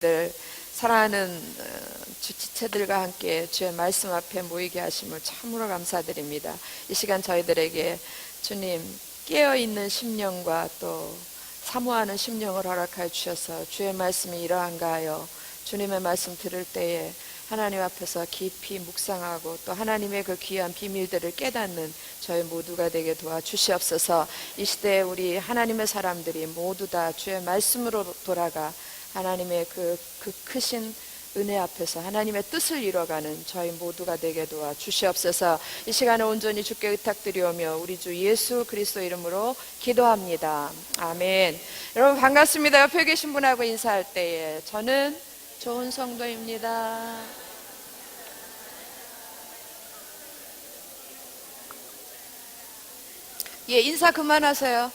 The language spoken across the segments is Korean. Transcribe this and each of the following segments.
늘 사랑하는 주 지체들과 함께 주의 말씀 앞에 모이게 하심을 참으로 감사드립니다. 이 시간 저희들에게 주님 깨어있는 심령과 또 사모하는 심령을 허락하여 주셔서 주의 말씀이 이러한가 하여 주님의 말씀 들을 때에 하나님 앞에서 깊이 묵상하고 또 하나님의 그 귀한 비밀들을 깨닫는 저희 모두가 되게 도와주시옵소서. 이 시대에 우리 하나님의 사람들이 모두 다 주의 말씀으로 돌아가 하나님의 그 크신 은혜 앞에서 하나님의 뜻을 이뤄가는 저희 모두가 되게 도와주시옵소서. 이 시간에 온전히 주께 의탁드리오며 우리 주 예수 그리스도 이름으로 기도합니다. 아멘. 여러분 반갑습니다. 옆에 계신 분하고 인사할 때에 저는 좋은 성도입니다. 예, 인사 그만하세요.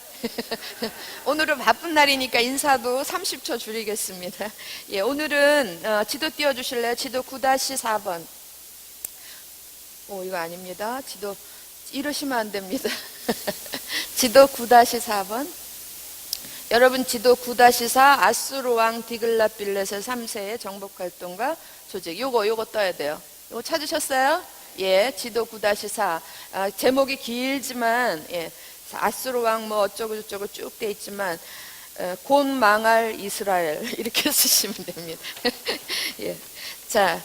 오늘은 바쁜 날이니까 인사도 30초 줄이겠습니다. 예, 오늘은 지도 띄워주실래요? 지도 9-4번. 이거 아닙니다. 지도 이러시면 안 됩니다. 지도 9-4번. 여러분 지도 9-4 아수르 왕 디글랏빌렛의 3세의 정복활동과 조직. 요거 떠야 돼요. 요거 찾으셨어요? 예, 지도 9-4. 제목이 길지만 예. 아수르 왕 뭐 어쩌고 저쩌고 쭉 돼 있지만 곧 망할 이스라엘 이렇게 쓰시면 됩니다. 예. 자,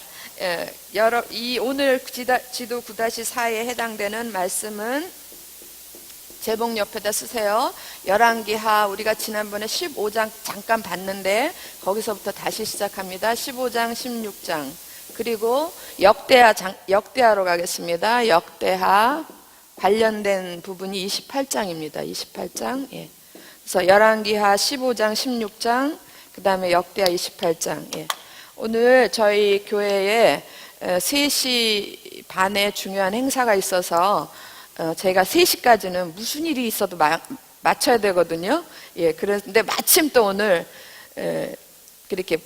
오늘 지도 9-4에 해당되는 말씀은 제목 옆에다 쓰세요. 열왕기하 우리가 지난번에 15장 잠깐 봤는데 거기서부터 다시 시작합니다. 15장 16장 그리고 역대하로 가겠습니다. 역대하 관련된 부분이 28장입니다. 28장. 예. 그래서 열왕기하 15장, 16장, 그 다음에 역대하 28장. 예. 오늘 저희 교회에 3시 반에 중요한 행사가 있어서 제가 3시까지는 무슨 일이 있어도 마쳐야 되거든요. 예. 그런데 마침 또 오늘 그렇게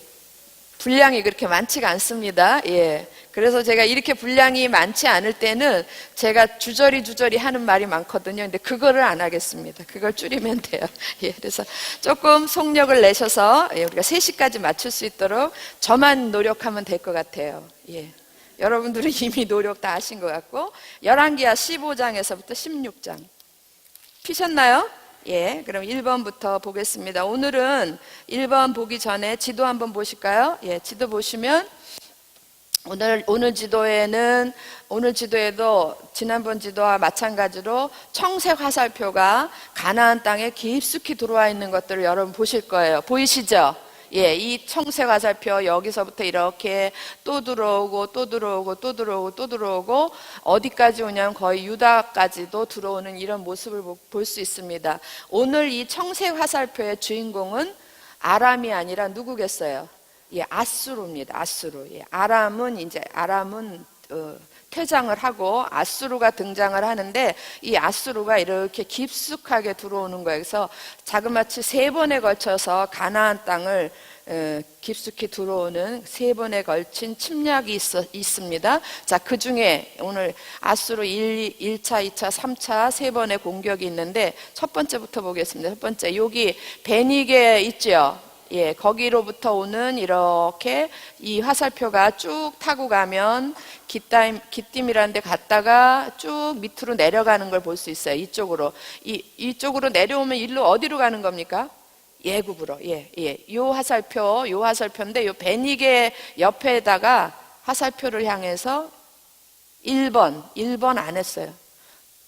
분량이 그렇게 많지가 않습니다. 예. 그래서 제가 이렇게 분량이 많지 않을 때는 제가 주저리 하는 말이 많거든요. 근데 그거를 안 하겠습니다. 그걸 줄이면 돼요. 예. 그래서 조금 속력을 내셔서 우리가 3시까지 맞출 수 있도록 저만 노력하면 될 것 같아요. 예. 여러분들은 이미 노력 다 하신 것 같고 열왕기하 15장에서부터 16장 피셨나요? 예, 그럼 1번부터 보겠습니다. 오늘은 1번 보기 전에 지도 한번 보실까요? 예, 지도 보시면 오늘 지도에도 지난번 지도와 마찬가지로 청색 화살표가 가나안 땅에 깊숙이 들어와 있는 것들을 여러분 보실 거예요. 보이시죠? 예, 이 청색 화살표 여기서부터 이렇게 또 들어오고 어디까지 오냐면 거의 유다까지도 들어오는 이런 모습을 볼 수 있습니다. 오늘 이 청색 화살표의 주인공은 아람이 아니라 누구겠어요? 예, 아수르입니다. 아수르. 예, 아람은 퇴장을 하고 아수르가 등장을 하는데 이 아수르가 이렇게 깊숙하게 들어오는 거예요. 그래서 자그마치 3번에 걸쳐서 가나안 땅을 깊숙이 들어오는 3번에 걸친 침략이 있습니다. 자, 그 중에 오늘 아수르 1차, 2차, 3차 3번의 공격이 있는데 첫 번째부터 보겠습니다. 첫 번째, 여기 베니게 있죠? 예, 거기로부터 오는 이렇게 이 화살표가 쭉 타고 가면 기띔이라는 데 갔다가 쭉 밑으로 내려가는 걸 볼 수 있어요. 이쪽으로. 이쪽으로 내려오면 일로 어디로 가는 겁니까? 예굽으로. 예. 요 화살표인데 요 베니게 옆에다가 화살표를 향해서 1번 안 했어요.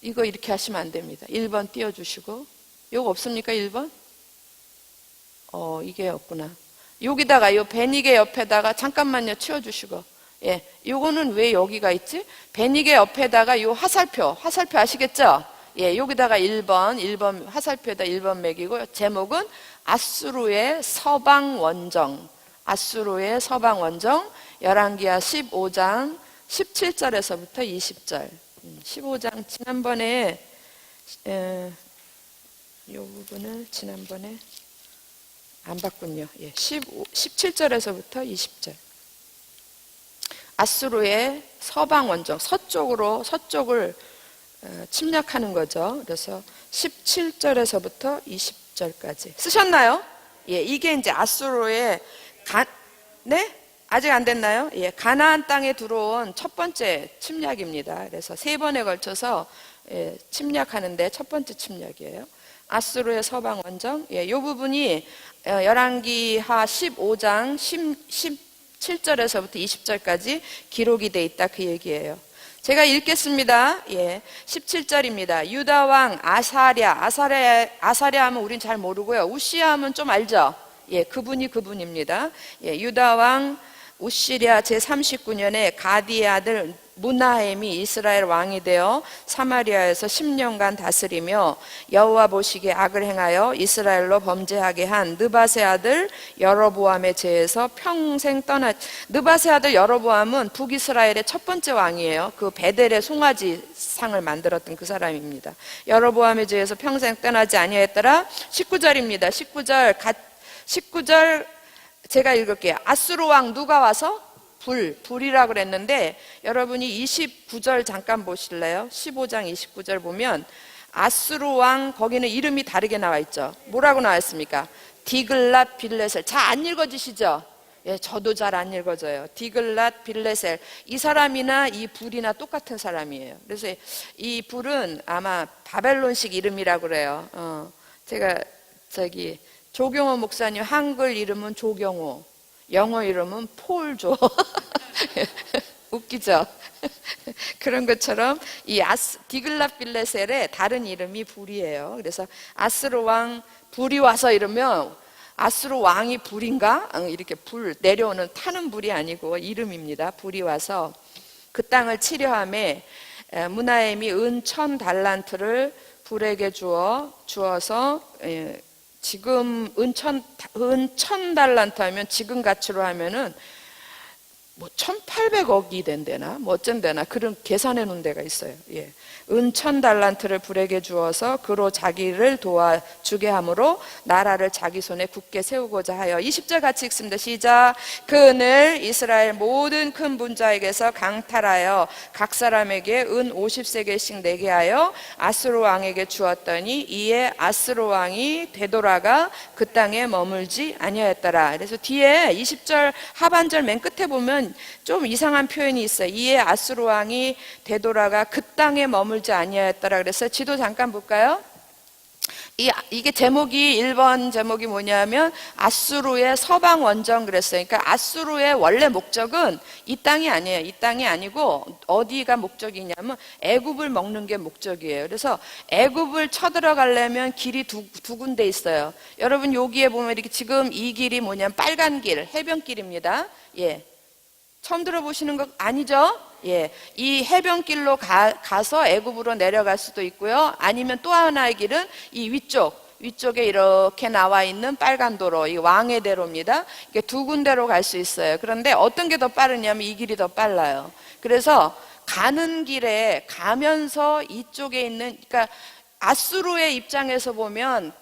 이거 이렇게 하시면 안 됩니다. 1번 띄워주시고. 요거 없습니까? 1번? 이게 없구나. 여기다가 요 베니게 옆에다가 잠깐만요 치워주시고. 예, 요거는 왜 여기가 있지? 베니게 옆에다가 요 화살표 아시겠죠? 예, 여기다가 1번 화살표에다 1번 매기고 제목은 아수르의 서방 원정. 열왕기하 15장 17절에서부터 20절. 15장 지난번에 요 부분을 지난번에 안 봤군요. 예, 17절에서부터 20절. 아수르의 서방 원정, 서쪽을 침략하는 거죠. 그래서 17절에서부터 20절까지 쓰셨나요? 예, 이게 이제 아수르의 네? 아직 안 됐나요? 예, 가나안 땅에 들어온 첫 번째 침략입니다. 그래서 3번에 걸쳐서 침략하는데 첫 번째 침략이에요. 아수르의 서방 원정. 예, 이 부분이 열왕기하 15장 17절에서부터 20절까지 기록이 돼 있다 그 얘기예요. 제가 읽겠습니다. 예, 17절입니다. 유다 왕 아사랴 하면 우린 잘 모르고요. 우시야 하면 좀 알죠? 예, 그분입니다. 예, 유다 왕 우시랴 제39년에 가디의 아들 무나헴이 이스라엘 왕이 되어 사마리아에서 10년간 다스리며 여호와 보시기에 악을 행하여 이스라엘로 범죄하게 한 느밧의 아들 여로보암의 죄에서 평생 느밧의 아들 여로보암은 북이스라엘의 첫 번째 왕이에요. 그 베델의 송아지 상을 만들었던 그 사람입니다. 여로보암의 죄에서 평생 떠나지 아니하였더라. 19절입니다. 19절 제가 읽을게요. 아수르 왕 누가 와서? 불이라고 그랬는데 여러분이 29절 잠깐 보실래요? 15장 29절 보면 아수르 왕 거기는 이름이 다르게 나와 있죠. 뭐라고 나와 있습니까? 디글랏 빌레셀. 잘 안 읽어지시죠? 예, 저도 잘 안 읽어져요. 디글랏 빌레셀. 이 사람이나 이 불이나 똑같은 사람이에요. 그래서 이 불은 아마 바벨론식 이름이라고 그래요. 제가 조경호 목사님 한글 이름은 조경호, 영어 이름은 폴조. 웃기죠? 그런 것처럼 이 디글랏 빌레셀의 다른 이름이 불이에요. 그래서 아수르 왕 불이 와서 이러면 아수르 왕이 불인가? 이렇게 불 내려오는 타는 불이 아니고 이름입니다. 불이 와서 그 땅을 치려함에 무나헴이 은 1000달란트를 불에게 주어서 지금 은 1000달란트 하면 지금 가치로 하면은 뭐 1800억이 된대나 뭐 어쩐대나 그런 계산해 놓은 데가 있어요. 예. 은 1000달란트를 불에게 주어서 그로 자기를 도와주게 함으로 나라를 자기 손에 굳게 세우고자 하여. 20절 같이 읽습니다. 시작. 그 은을 이스라엘 모든 큰 분자에게서 강탈하여 각 사람에게 은 50세겔씩 내게 하여 아수르 왕에게 주었더니 이에 아수르 왕이 되돌아가 그 땅에 머물지 아니하였더라. 그래서 뒤에 20절 하반절 맨 끝에 보면 좀 이상한 표현이 있어요. 이에 아수르 왕이 되돌아가 그 땅에 머물지 아니하였더라. 그래서 지도 잠깐 볼까요? 이게 제목이 1번 제목이 뭐냐면 아수르의 서방 원정 그랬어요. 그러니까 아수르의 원래 목적은 이 땅이 아니에요. 이 땅이 아니고 어디가 목적이냐면 애굽을 먹는 게 목적이에요. 그래서 애굽을 쳐들어가려면 길이 두 군데 있어요. 여러분 여기에 보면 이렇게 지금 이 길이 뭐냐면 빨간 길, 해변길입니다. 예. 처음 들어보시는 거 아니죠? 예, 이 해변길로 가서 애굽으로 내려갈 수도 있고요. 아니면 또 하나의 길은 이 위쪽에 이렇게 나와 있는 빨간 도로, 이 왕의 대로입니다. 이게 두 군데로 갈 수 있어요. 그런데 어떤 게 더 빠르냐면 이 길이 더 빨라요. 그래서 가는 길에 가면서 이쪽에 있는, 그러니까 아수르의 입장에서 보면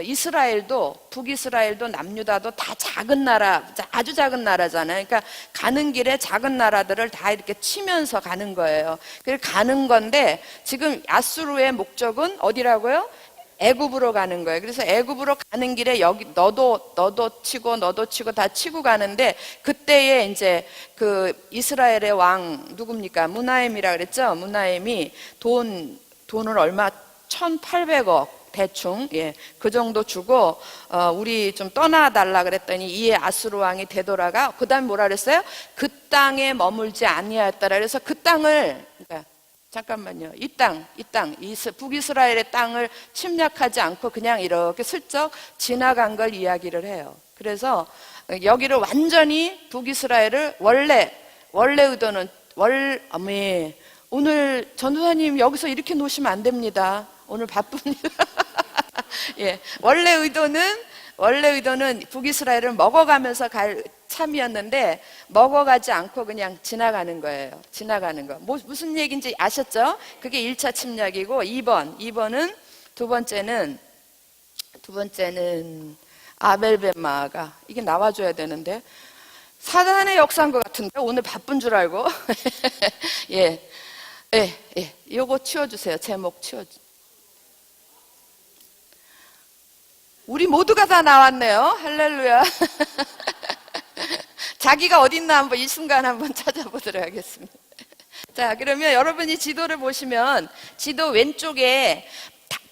이스라엘도 북이스라엘도 남유다도 다 작은 나라, 아주 작은 나라잖아요. 그러니까 가는 길에 작은 나라들을 다 이렇게 치면서 가는 거예요. 그래서 가는 건데 지금 아수르의 목적은 어디라고요? 애굽으로 가는 거예요. 그래서 애굽으로 가는 길에 여기 너도 치고 다 치고 가는데 그때에 이제 그 이스라엘의 왕 누굽니까? 무나헴이라 그랬죠. 무나헴이 돈을 얼마 1800억 대충 그 정도 주고 우리 좀 떠나달라 그랬더니 이에 아수르 왕이 되돌아가 그 다음 뭐라 그랬어요? 그 땅에 머물지 아니하였더라. 그래서 그 땅을 잠깐만요. 이 땅 북이스라엘의 땅을 침략하지 않고 그냥 이렇게 슬쩍 지나간 걸 이야기를 해요. 그래서 여기를 완전히 북이스라엘을 원래 의도는 오늘 전도사님 여기서 이렇게 놓으시면 안 됩니다. 오늘 바쁩니다. 예, 원래 의도는 북이스라엘을 먹어가면서 갈 참이었는데 먹어가지 않고 그냥 지나가는 거예요. 지나가는 거. 무슨 얘기인지 아셨죠? 그게 1차 침략이고 2번은 두 번째는 아벨벳마아가 이게 나와줘야 되는데 사단의 역사인 것 같은데 오늘 바쁜 줄 알고 예, 요거 치워주세요. 제목 치워주세요. 우리 모두가 다 나왔네요. 할렐루야. 자기가 어딨나 한번 이 순간 한번 찾아보도록 하겠습니다. 자, 그러면 여러분이 지도를 보시면 지도 왼쪽에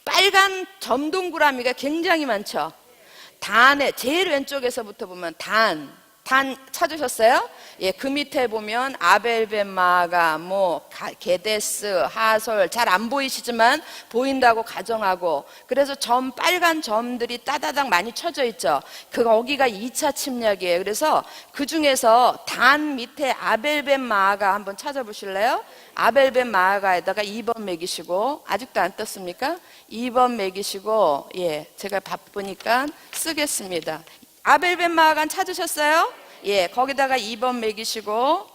빨간 점 동그라미가 굉장히 많죠. 단에 제일 왼쪽에서부터 보면 단 찾으셨어요? 예, 그 밑에 보면 아벨벳마가, 게데스, 하솔 잘 안 보이시지만 보인다고 가정하고, 그래서 빨간 점들이 따다닥 많이 쳐져 있죠. 거기가 2차 침략이에요. 그래서 그 중에서 단 밑에 아벨벳마가 한번 찾아보실래요? 아벨벳마가에다가 2번 매기시고, 아직도 안 떴습니까? 2번 매기시고, 예, 제가 바쁘니까 쓰겠습니다. 아벨벳마간 찾으셨어요? 예, 거기다가 2번 매기시고,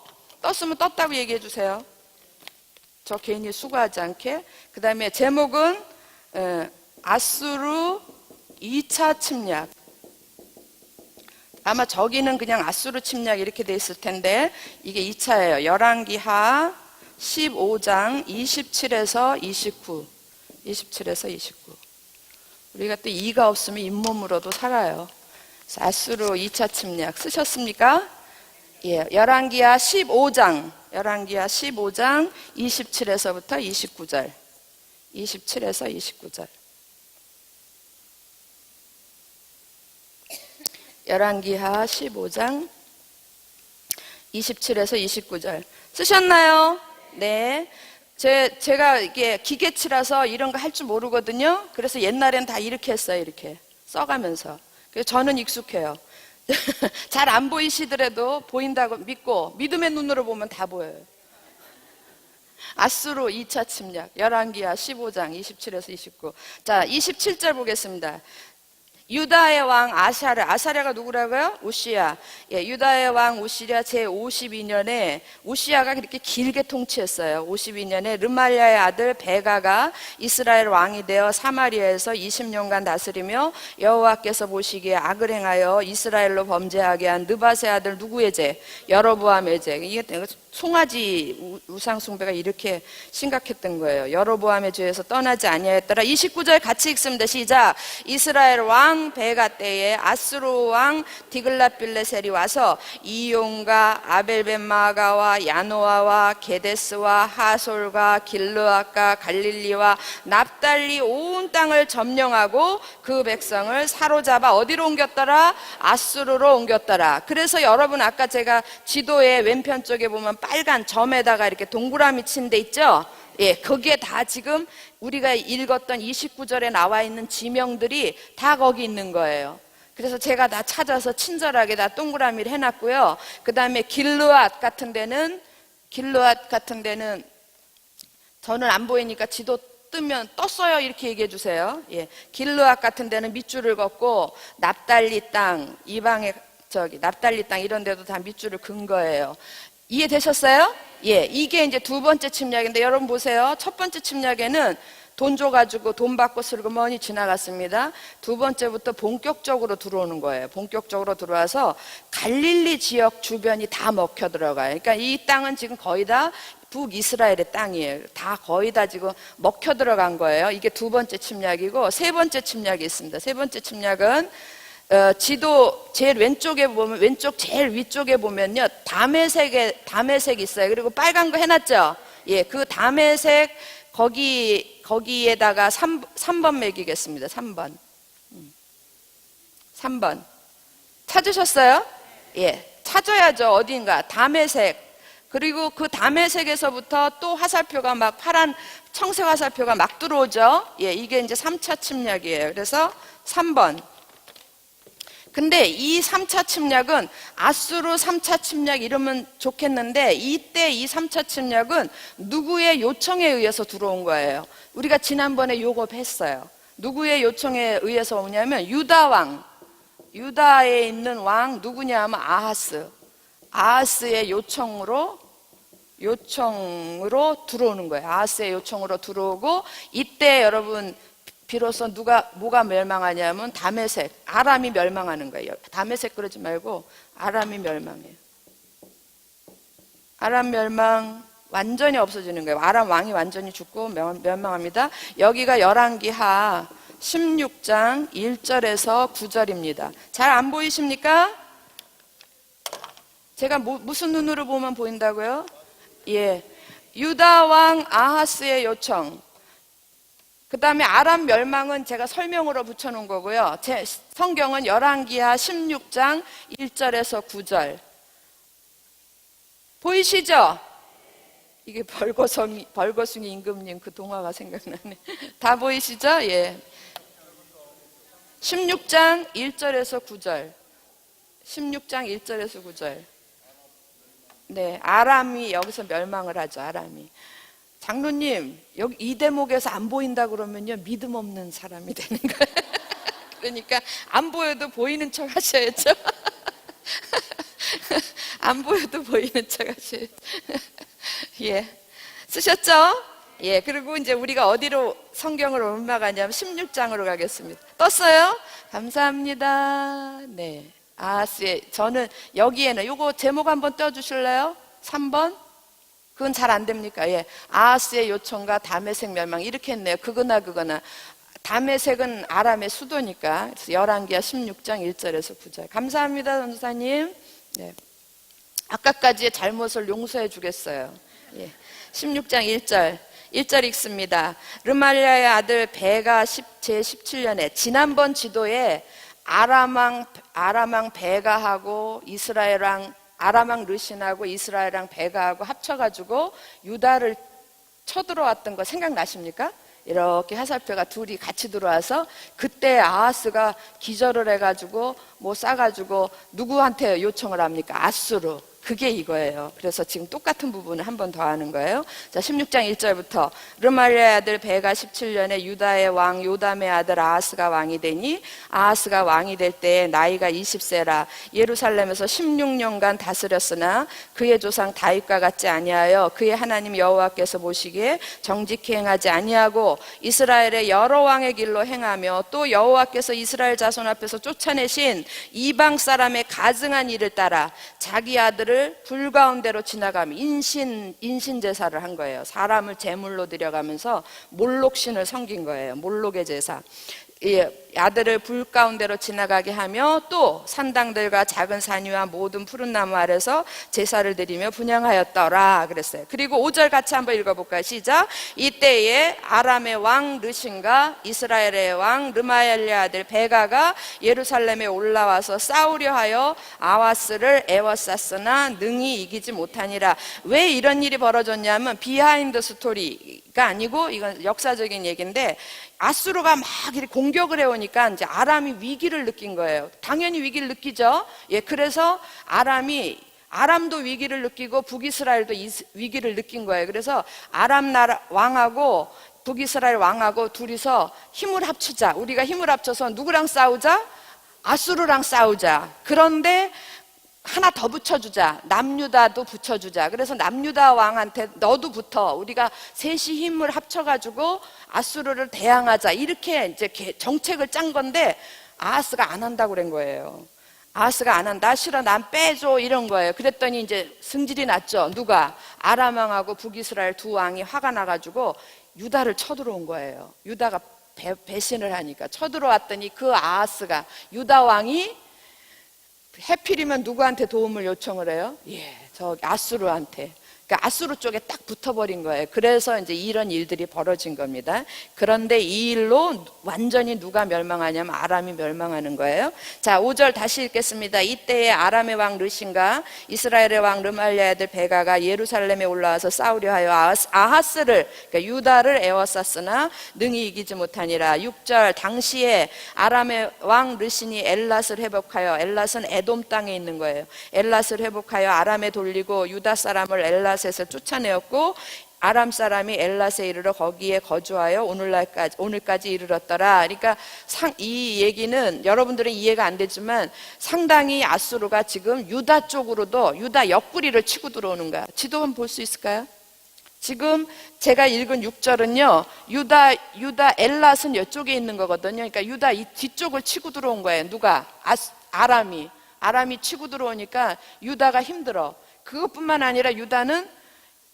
떴으면 떴다고 얘기해 주세요. 저 괜히 수고하지 않게. 그 다음에 제목은 아수르 2차 침략. 아마 저기는 그냥 아수르 침략 이렇게 돼 있을 텐데 이게 2차예요. 열왕기하 15장 27에서 29. 27에서 29. 우리가 또 이가 없으면 잇몸으로도 살아요. 아수르 2차 침략 쓰셨습니까? 예, 열왕기하 15장 27에서부터 29절. 27에서 29절. 열왕기하 15장 27에서 29절. 쓰셨나요? 네. 제가 이게 기계치라서 이런 거 할 줄 모르거든요. 그래서 옛날엔 다 이렇게 했어요. 이렇게 써가면서. 그래서 저는 익숙해요. 잘 안 보이시더라도 보인다고 믿고 믿음의 눈으로 보면 다 보여요. 아수르 2차 침략 열왕기하 15장 27에서 29. 자, 27절 보겠습니다. 유다의 왕 아사랴가 누구라고요? 우시야. 예, 유다의 왕 우시야 제52년에 우시야가 그렇게 길게 통치했어요. 52년에 르말리아의 아들 베가가 이스라엘 왕이 되어 사마리아에서 20년간 다스리며 여호와께서 보시기에 악을 행하여 이스라엘로 범죄하게 한 느밧의 아들 누구의 죄? 여로보암의 죄. 이게 송아지 우상 숭배가 이렇게 심각했던 거예요. 여로보암의 죄에서 떠나지 아니하였더라. 29절 같이 읽습니다. 시작. 이스라엘 왕 베가 때에 아수르 왕 디글랏빌레셀이 와서 이용과 아벨벳마가와 야노아와 게데스와 하솔과 길르앗과 갈릴리와 납달리 온 땅을 점령하고 그 백성을 사로잡아 어디로 옮겼더라? 아수르로 옮겼더라. 그래서 여러분 아까 제가 지도의 왼편 쪽에 보면 빨간 점에다가 이렇게 동그라미 친 데 있죠? 예, 거기에 다 지금 우리가 읽었던 29절에 나와 있는 지명들이 다 거기 있는 거예요. 그래서 제가 다 찾아서 친절하게 다 동그라미를 해놨고요. 그 다음에 길르앗 같은 데는 저는 안 보이니까 지도 뜨면 떴어요 이렇게 얘기해 주세요. 예, 길르앗 같은 데는 밑줄을 걷고 납달리 땅, 이방의 납달리 땅 이런 데도 다 밑줄을 긋은 거예요. 이해되셨어요? 예, 이게 이제 두 번째 침략인데 여러분 보세요. 첫 번째 침략에는 돈 줘가지고 돈 받고 슬그머니 지나갔습니다. 두 번째부터 본격적으로 들어오는 거예요. 본격적으로 들어와서 갈릴리 지역 주변이 다 먹혀 들어가요. 그러니까 이 땅은 지금 거의 다 북이스라엘의 땅이에요. 다 거의 다 지금 먹혀 들어간 거예요. 이게 두 번째 침략이고 세 번째 침략이 있습니다. 세 번째 침략은 지도 제일 왼쪽에 보면 왼쪽 제일 위쪽에 보면요 담에색이 있어요. 그리고 빨간 거 해놨죠. 예, 그 담에색 거기에다가 3번 매기겠습니다. 3번 찾으셨어요? 예, 찾아야죠. 어딘가 담에색. 그리고 그 담에색에서부터 또 화살표가 막 파란 청색 화살표가 막 들어오죠. 예, 이게 이제 3차 침략이에요. 그래서 3번. 근데 이 3차 침략은 아수르 3차 침략 이러면 좋겠는데 이때 이 3차 침략은 누구의 요청에 의해서 들어온 거예요. 우리가 지난번에 요거 했어요. 누구의 요청에 의해서 오냐면 유다에 있는 왕 누구냐 하면 아하스의 요청으로 들어오는 거예요. 아하스의 요청으로 들어오고 이때 여러분 비로소 뭐가 멸망하냐면 다메섹, 아람이 멸망하는 거예요. 다메섹 그러지 말고 아람이 멸망해요. 아람 멸망 완전히 없어지는 거예요. 아람 왕이 완전히 죽고 멸망합니다. 여기가 열왕기하 16장 1절에서 9절입니다. 잘 안 보이십니까? 제가 무슨 눈으로 보면 보인다고요? 예. 유다 왕 아하스의 요청. 그 다음에 아람 멸망은 제가 설명으로 붙여놓은 거고요. 제 성경은 열왕기하 16장 1절에서 9절. 보이시죠? 이게 벌거숭이 임금님 그 동화가 생각나네. 다 보이시죠? 예. 16장 1절에서 9절. 16장 1절에서 9절. 네, 아람이 여기서 멸망을 하죠. 아람이. 장로님, 여기 이 대목에서 안 보인다 그러면요, 믿음 없는 사람이 되는 거예요. 그러니까 안 보여도 보이는 척 하셔야죠. 안 보여도 보이는 척 하셔야죠. 예, 쓰셨죠? 예, 그리고 이제 우리가 어디로 성경을 올라가냐면 16장으로 가겠습니다. 떴어요? 감사합니다. 네. 아하스의, 저는 여기에는 요거 제목 한번 떼어주실래요? 3번? 그건 잘 안 됩니까? 예. 아하스의 요청과 다메섹 멸망 이렇게 했네요. 그거나. 다메섹은 아람의 수도니까. 그래서 열왕기하 16장 1절에서 9절. 감사합니다, 전도사님. 네. 아까까지의 잘못을 용서해 주겠어요. 예. 16장 1절 읽습니다. 르말리아의 아들 베가 제17년에 지난번 지도에 아람왕 베가하고 아람왕 르신하고 이스라엘왕 베가하고 합쳐가지고 유다를 쳐들어왔던 거 생각나십니까? 이렇게 화살표가 둘이 같이 들어와서 그때 아하스가 기절을 해가지고 뭐 싸가지고 누구한테 요청을 합니까? 아수르. 그게 이거예요. 그래서 지금 똑같은 부분을 한 번 더 하는 거예요. 자, 16장 1절부터 르말리아의 아들 베가 17년에 유다의 왕 요담의 아들 아하스가 왕이 되니 아하스가 왕이 될 때에 나이가 20세라 예루살렘에서 16년간 다스렸으나 그의 조상 다윗과 같지 아니하여 그의 하나님 여호와께서 보시기에 정직히 행하지 아니하고 이스라엘의 여러 왕의 길로 행하며 또 여호와께서 이스라엘 자손 앞에서 쫓아내신 이방 사람의 가증한 일을 따라 자기 아들을 불 가운데로 지나가며 인신 제사를 한 거예요. 사람을 제물로 들여가면서 몰록신을 섬긴 거예요. 몰록의 제사. 아들을 불 가운데로 지나가게 하며 또 산당들과 작은 산 위와 모든 푸른 나무 아래서 제사를 드리며 분향하였더라 그랬어요. 그리고 5절 같이 한번 읽어볼까요? 시작. 이때에 아람의 왕 르신과 이스라엘의 왕 르마엘의 아들 베가가 예루살렘에 올라와서 싸우려 하여 아하스를 애워쌌으나 능히 이기지 못하니라. 왜 이런 일이 벌어졌냐면 비하인드 스토리가 아니고 이건 역사적인 얘기인데 아수르가 막 이렇게 공격을 해오니까 이제 아람이 위기를 느낀 거예요. 당연히 위기를 느끼죠. 예, 그래서 아람도 위기를 느끼고 북이스라엘도 위기를 느낀 거예요. 그래서 아람 나라 왕하고 북이스라엘 왕하고 둘이서 힘을 합치자. 우리가 힘을 합쳐서 누구랑 싸우자? 아수르랑 싸우자. 그런데 하나 더 붙여주자. 남유다도 붙여주자. 그래서 남유다 왕한테 너도 붙어. 우리가 셋이 힘을 합쳐가지고 아수르를 대항하자. 이렇게 이제 정책을 짠 건데 아하스가 안 한다고 그런 거예요. 아하스가 안 한다. 싫어. 난 빼줘. 이런 거예요. 그랬더니 이제 승질이 났죠. 누가? 아람 왕하고 북이스라엘 두 왕이 화가 나가지고 유다를 쳐들어온 거예요. 유다가 배신을 하니까 쳐들어왔더니 그 아하스가 유다 왕이 해필이면 누구한테 도움을 요청을 해요? 예, 저기 아수르한테. 그러니까 아수르 쪽에 딱 붙어버린 거예요. 그래서 이제 이런 일들이 벌어진 겁니다. 그런데 이 일로 완전히 누가 멸망하냐면 아람이 멸망하는 거예요. 자, 5절 다시 읽겠습니다. 이때에 아람의 왕 르신과 이스라엘의 왕 르말리아의 아들 베가가 예루살렘에 올라와서 싸우려 하여 아하스를 그러니까 유다를 애워쌌으나 능히 이기지 못하니라. 6절 당시에 아람의 왕 르신이 엘랏을 회복하여 엘랏은 에돔 땅에 있는 거예요. 엘랏을 회복하여 아람에 돌리고 유다 사람을 엘랏에서 쫓아내었고 아람 사람이 엘랏에 이르러 거기에 거주하여 오늘까지 이르렀더라. 그러니까 이 얘기는 여러분들은 이해가 안 되지만 상당히 아수르가 지금 유다 쪽으로도 유다 옆구리를 치고 들어오는 거야. 지도 한번 볼 수 있을까요? 지금 제가 읽은 6절은요 유다 엘랏은 이쪽에 있는 거거든요. 그러니까 유다 이 뒤쪽을 치고 들어온 거예요. 누가? 아람이 치고 들어오니까 유다가 힘들어. 그것뿐만 아니라 유다는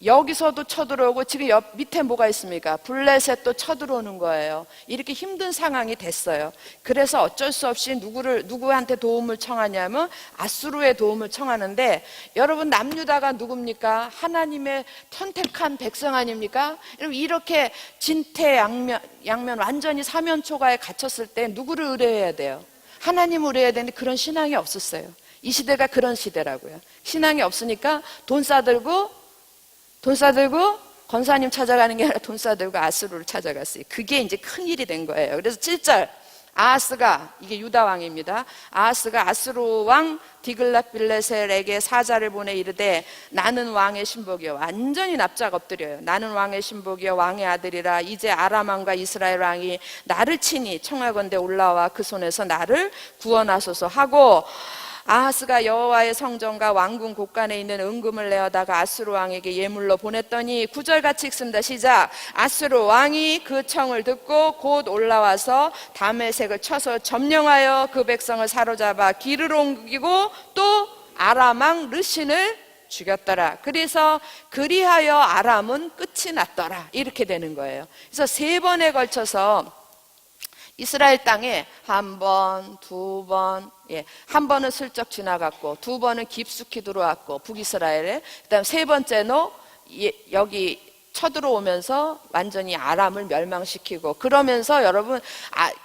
여기서도 쳐들어오고 지금 옆 밑에 뭐가 있습니까? 블레셋도 쳐들어오는 거예요. 이렇게 힘든 상황이 됐어요. 그래서 어쩔 수 없이 누구한테 도움을 청하냐면 아수르의 도움을 청하는데, 여러분 남유다가 누굽니까? 하나님의 선택한 백성 아닙니까? 여러분 이렇게 진퇴양면 완전히 사면초가에 갇혔을 때 누구를 의뢰해야 돼요? 하나님을 의뢰해야 되는데 그런 신앙이 없었어요. 이 시대가 그런 시대라고요. 신앙이 없으니까 돈 싸들고 권사님 찾아가는 게 아니라 돈 싸들고 아수르를 찾아갔어요. 그게 이제 큰일이 된 거예요. 그래서 7절, 아하스가, 이게 유다 왕입니다. 아하스가 아수르 왕 디글랏빌레셀에게 사자를 보내 이르되, 나는 왕의 신복이여. 완전히 납작 엎드려요. 나는 왕의 신복이여 왕의 아들이라. 이제 아람 왕과 이스라엘 왕이 나를 치니 청하건대 올라와 그 손에서 나를 구원하소서 하고, 아하스가 여호와의 성전과 왕궁 곳간에 있는 은금을 내어다가 아수르 왕에게 예물로 보냈더니, 9절 같이 읽습니다. 시작. 아수르 왕이 그 청을 듣고 곧 올라와서 다메섹을 쳐서 점령하여 그 백성을 사로잡아 길을 옮기고 또 아람 왕 르신을 죽였더라. 그래서 그리하여 아람은 끝이 났더라. 이렇게 되는 거예요. 그래서 3번에 걸쳐서 이스라엘 땅에 한 번, 두 번, 한 번은 슬쩍 지나갔고, 2번은 깊숙이 들어왔고, 북이스라엘에, 그 다음 3번째는 여기 쳐들어오면서 완전히 아람을 멸망시키고, 그러면서 여러분,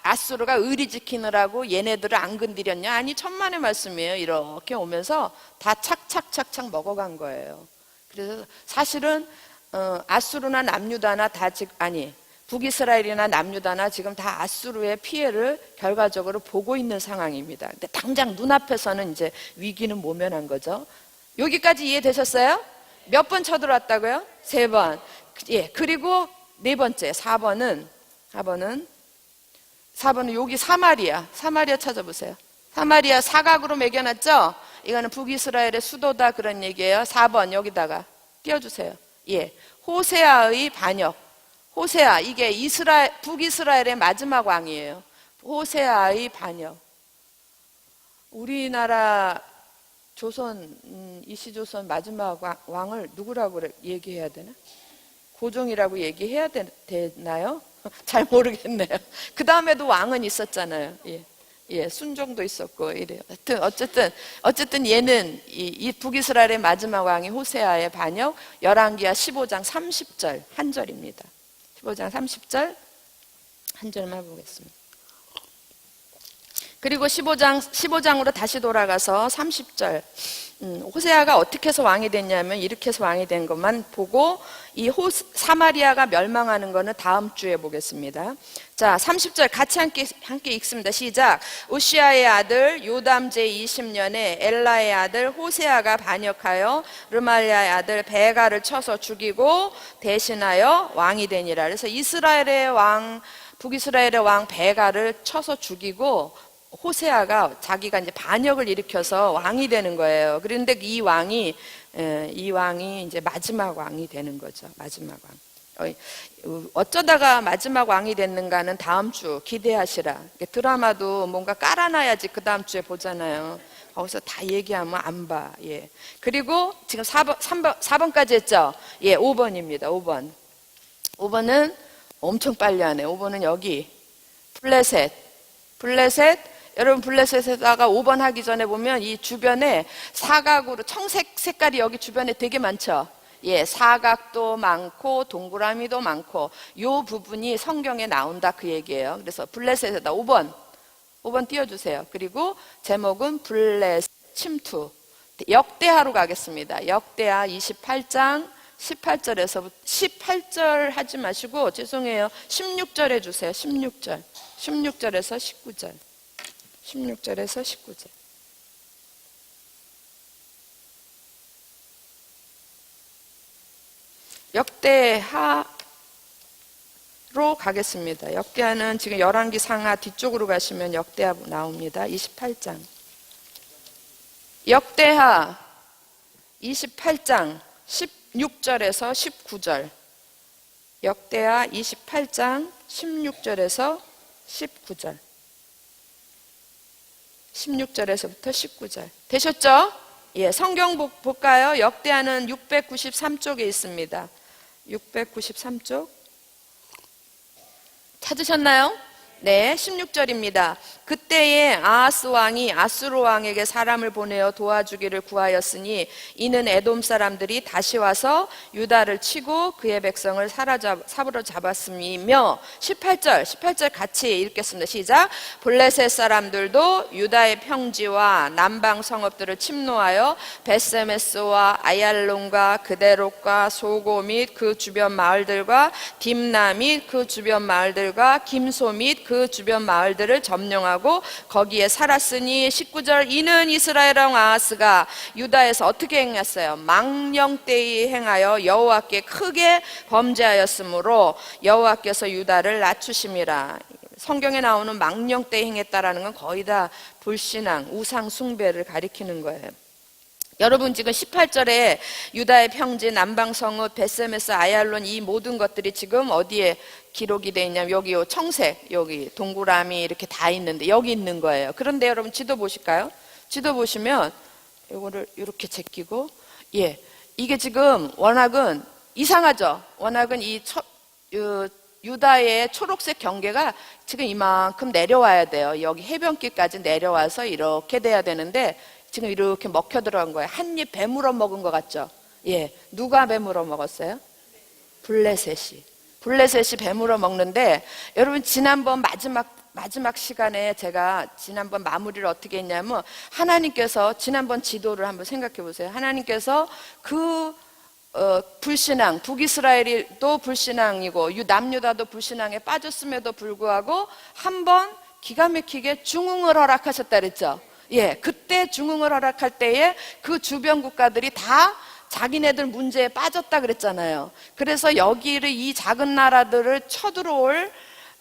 아수르가 의리 지키느라고 얘네들을 안 건드렸냐? 아니, 천만의 말씀이에요. 이렇게 오면서 다 착착착착 먹어간 거예요. 그래서 사실은, 아수르나 남유다나 북이스라엘이나 남유다나 지금 다 아수르의 피해를 결과적으로 보고 있는 상황입니다. 근데 당장 눈앞에서는 이제 위기는 모면한 거죠. 여기까지 이해되셨어요? 몇 번 쳐들어왔다고요? 3번. 그리고 4번째, 4번은 여기 사마리아 찾아보세요. 사마리아 사각으로 매겨놨죠? 이거는 북이스라엘의 수도다, 그런 얘기예요. 4번 여기다가 띄워주세요. 호세아의 반역. 호세아, 이게 북이스라엘의 마지막 왕이에요. 호세아의 반역. 우리나라 이시조선 마지막 왕을 누구라고 얘기해야 되나? 고종이라고 얘기해야 되나요? 잘 모르겠네요. 그 다음에도 왕은 있었잖아요. 순종도 있었고 이래요. 어쨌든 얘는 이 북이스라엘의 마지막 왕이 호세아의 반역. 열왕기하 15장 30절 한 절입니다. 15장 30절 한 절만 보겠습니다. 그리고 15장으로 다시 돌아가서 30절, 호세아가 어떻게 해서 왕이 됐냐면 이렇게 해서 왕이 된 것만 보고, 사마리아가 멸망하는 것은 다음 주에 보겠습니다. 자, 30절 같이 함께 읽습니다. 시작. 우시아의 아들 요담 제20년에 엘라의 아들 호세아가 반역하여 르말리아의 아들 베가를 쳐서 죽이고 대신하여 왕이 되니라. 그래서 북이스라엘의 왕 베가를 쳐서 죽이고, 호세아가 자기가 이제 반역을 일으켜서 왕이 되는 거예요. 그런데 이 왕이 이제 마지막 왕이 되는 거죠. 마지막 왕. 어쩌다가 마지막 왕이 됐는가는 다음 주 기대하시라. 드라마도 뭔가 깔아놔야지 그 다음 주에 보잖아요. 거기서 다 얘기하면 안 봐. 그리고 지금 4번까지 했죠? 5번입니다. 5번은 엄청 빨리 하네. 5번은 여기 블레셋. 여러분 블레셋에다가 5번 하기 전에 보면 이 주변에 사각으로 청색 색깔이 여기 주변에 되게 많죠. 사각도 많고 동그라미도 많고, 이 부분이 성경에 나온다, 그 얘기예요. 그래서 블레셋에다 5번 띄워주세요. 그리고 제목은 블레셋 침투. 역대하로 가겠습니다. 역대하 28장 18절 하지 마시고, 죄송해요, 16절 해주세요. 16절에서 19절. 16절에서 19절. 역대하로 가겠습니다. 역대하는 지금 열왕기 상하 뒤쪽으로 가시면 역대하 나옵니다. 28장. 역대하 28장 16절에서 19절. 역대하 28장 16절에서 19절. 16절에서부터 19절. 되셨죠? 예, 성경 볼까요? 역대하는 693쪽에 있습니다. 693쪽. 찾으셨나요? 네, 16절입니다. 그때에 아하스 왕이 아수르 왕에게 사람을 보내어 도와주기를 구하였으니 이는 에돔 사람들이 다시 와서 유다를 치고 그의 백성을 사로잡았으며 18절 같이 읽겠습니다. 시작. 블레셋 사람들도 유다의 평지와 남방 성읍들을 침노하여 벳세메스와 아얄론과 그데롯과 소고 및 그 주변 마을들과 딥나 및 그 주변 마을들과 김소 및 그 주변 마을들을 점령하고 거기에 살았으니 19절 이는 이스라엘 왕 아하스가 유다에서 어떻게 행했어요? 망령되이 행하여 여호와께 크게 범죄하였으므로 여호와께서 유다를 낮추심이라. 성경에 나오는 망령되이 행했다라는 건 거의 다 불신앙, 우상 숭배를 가리키는 거예요. 여러분 지금 18절에 유다의 평지, 남방성읍, 벳세메스, 아얄론 이 모든 것들이 지금 어디에 기록이 되어 있냐면 여기 청색, 여기 동그라미 이렇게 다 있는데 여기 있는 거예요. 그런데 여러분 지도 보실까요? 지도 보시면 이거를 이렇게 제끼고 예, 이게 지금 워낙은 이상하죠. 워낙은 유다의 초록색 경계가 지금 이만큼 내려와야 돼요. 여기 해변길까지 내려와서 이렇게 돼야 되는데 지금 이렇게 먹혀 들어간 거예요. 한 입 배물어 먹은 것 같죠? 예. 누가 배물어 먹었어요? 블레셋이 배물어 먹는데 여러분 지난번 마지막 시간에 제가 지난번 마무리를 어떻게 했냐면 하나님께서 지난번 지도를 한번 생각해 보세요. 하나님께서 불신앙, 북이스라엘도 불신앙이고 남유다도 불신앙에 빠졌음에도 불구하고 한번 기가 막히게 중흥을 허락하셨다 그랬죠? 예, 그때 중흥을 허락할 때에 그 주변 국가들이 다 자기네들 문제에 빠졌다 그랬잖아요. 그래서 여기를 이 작은 나라들을 쳐들어올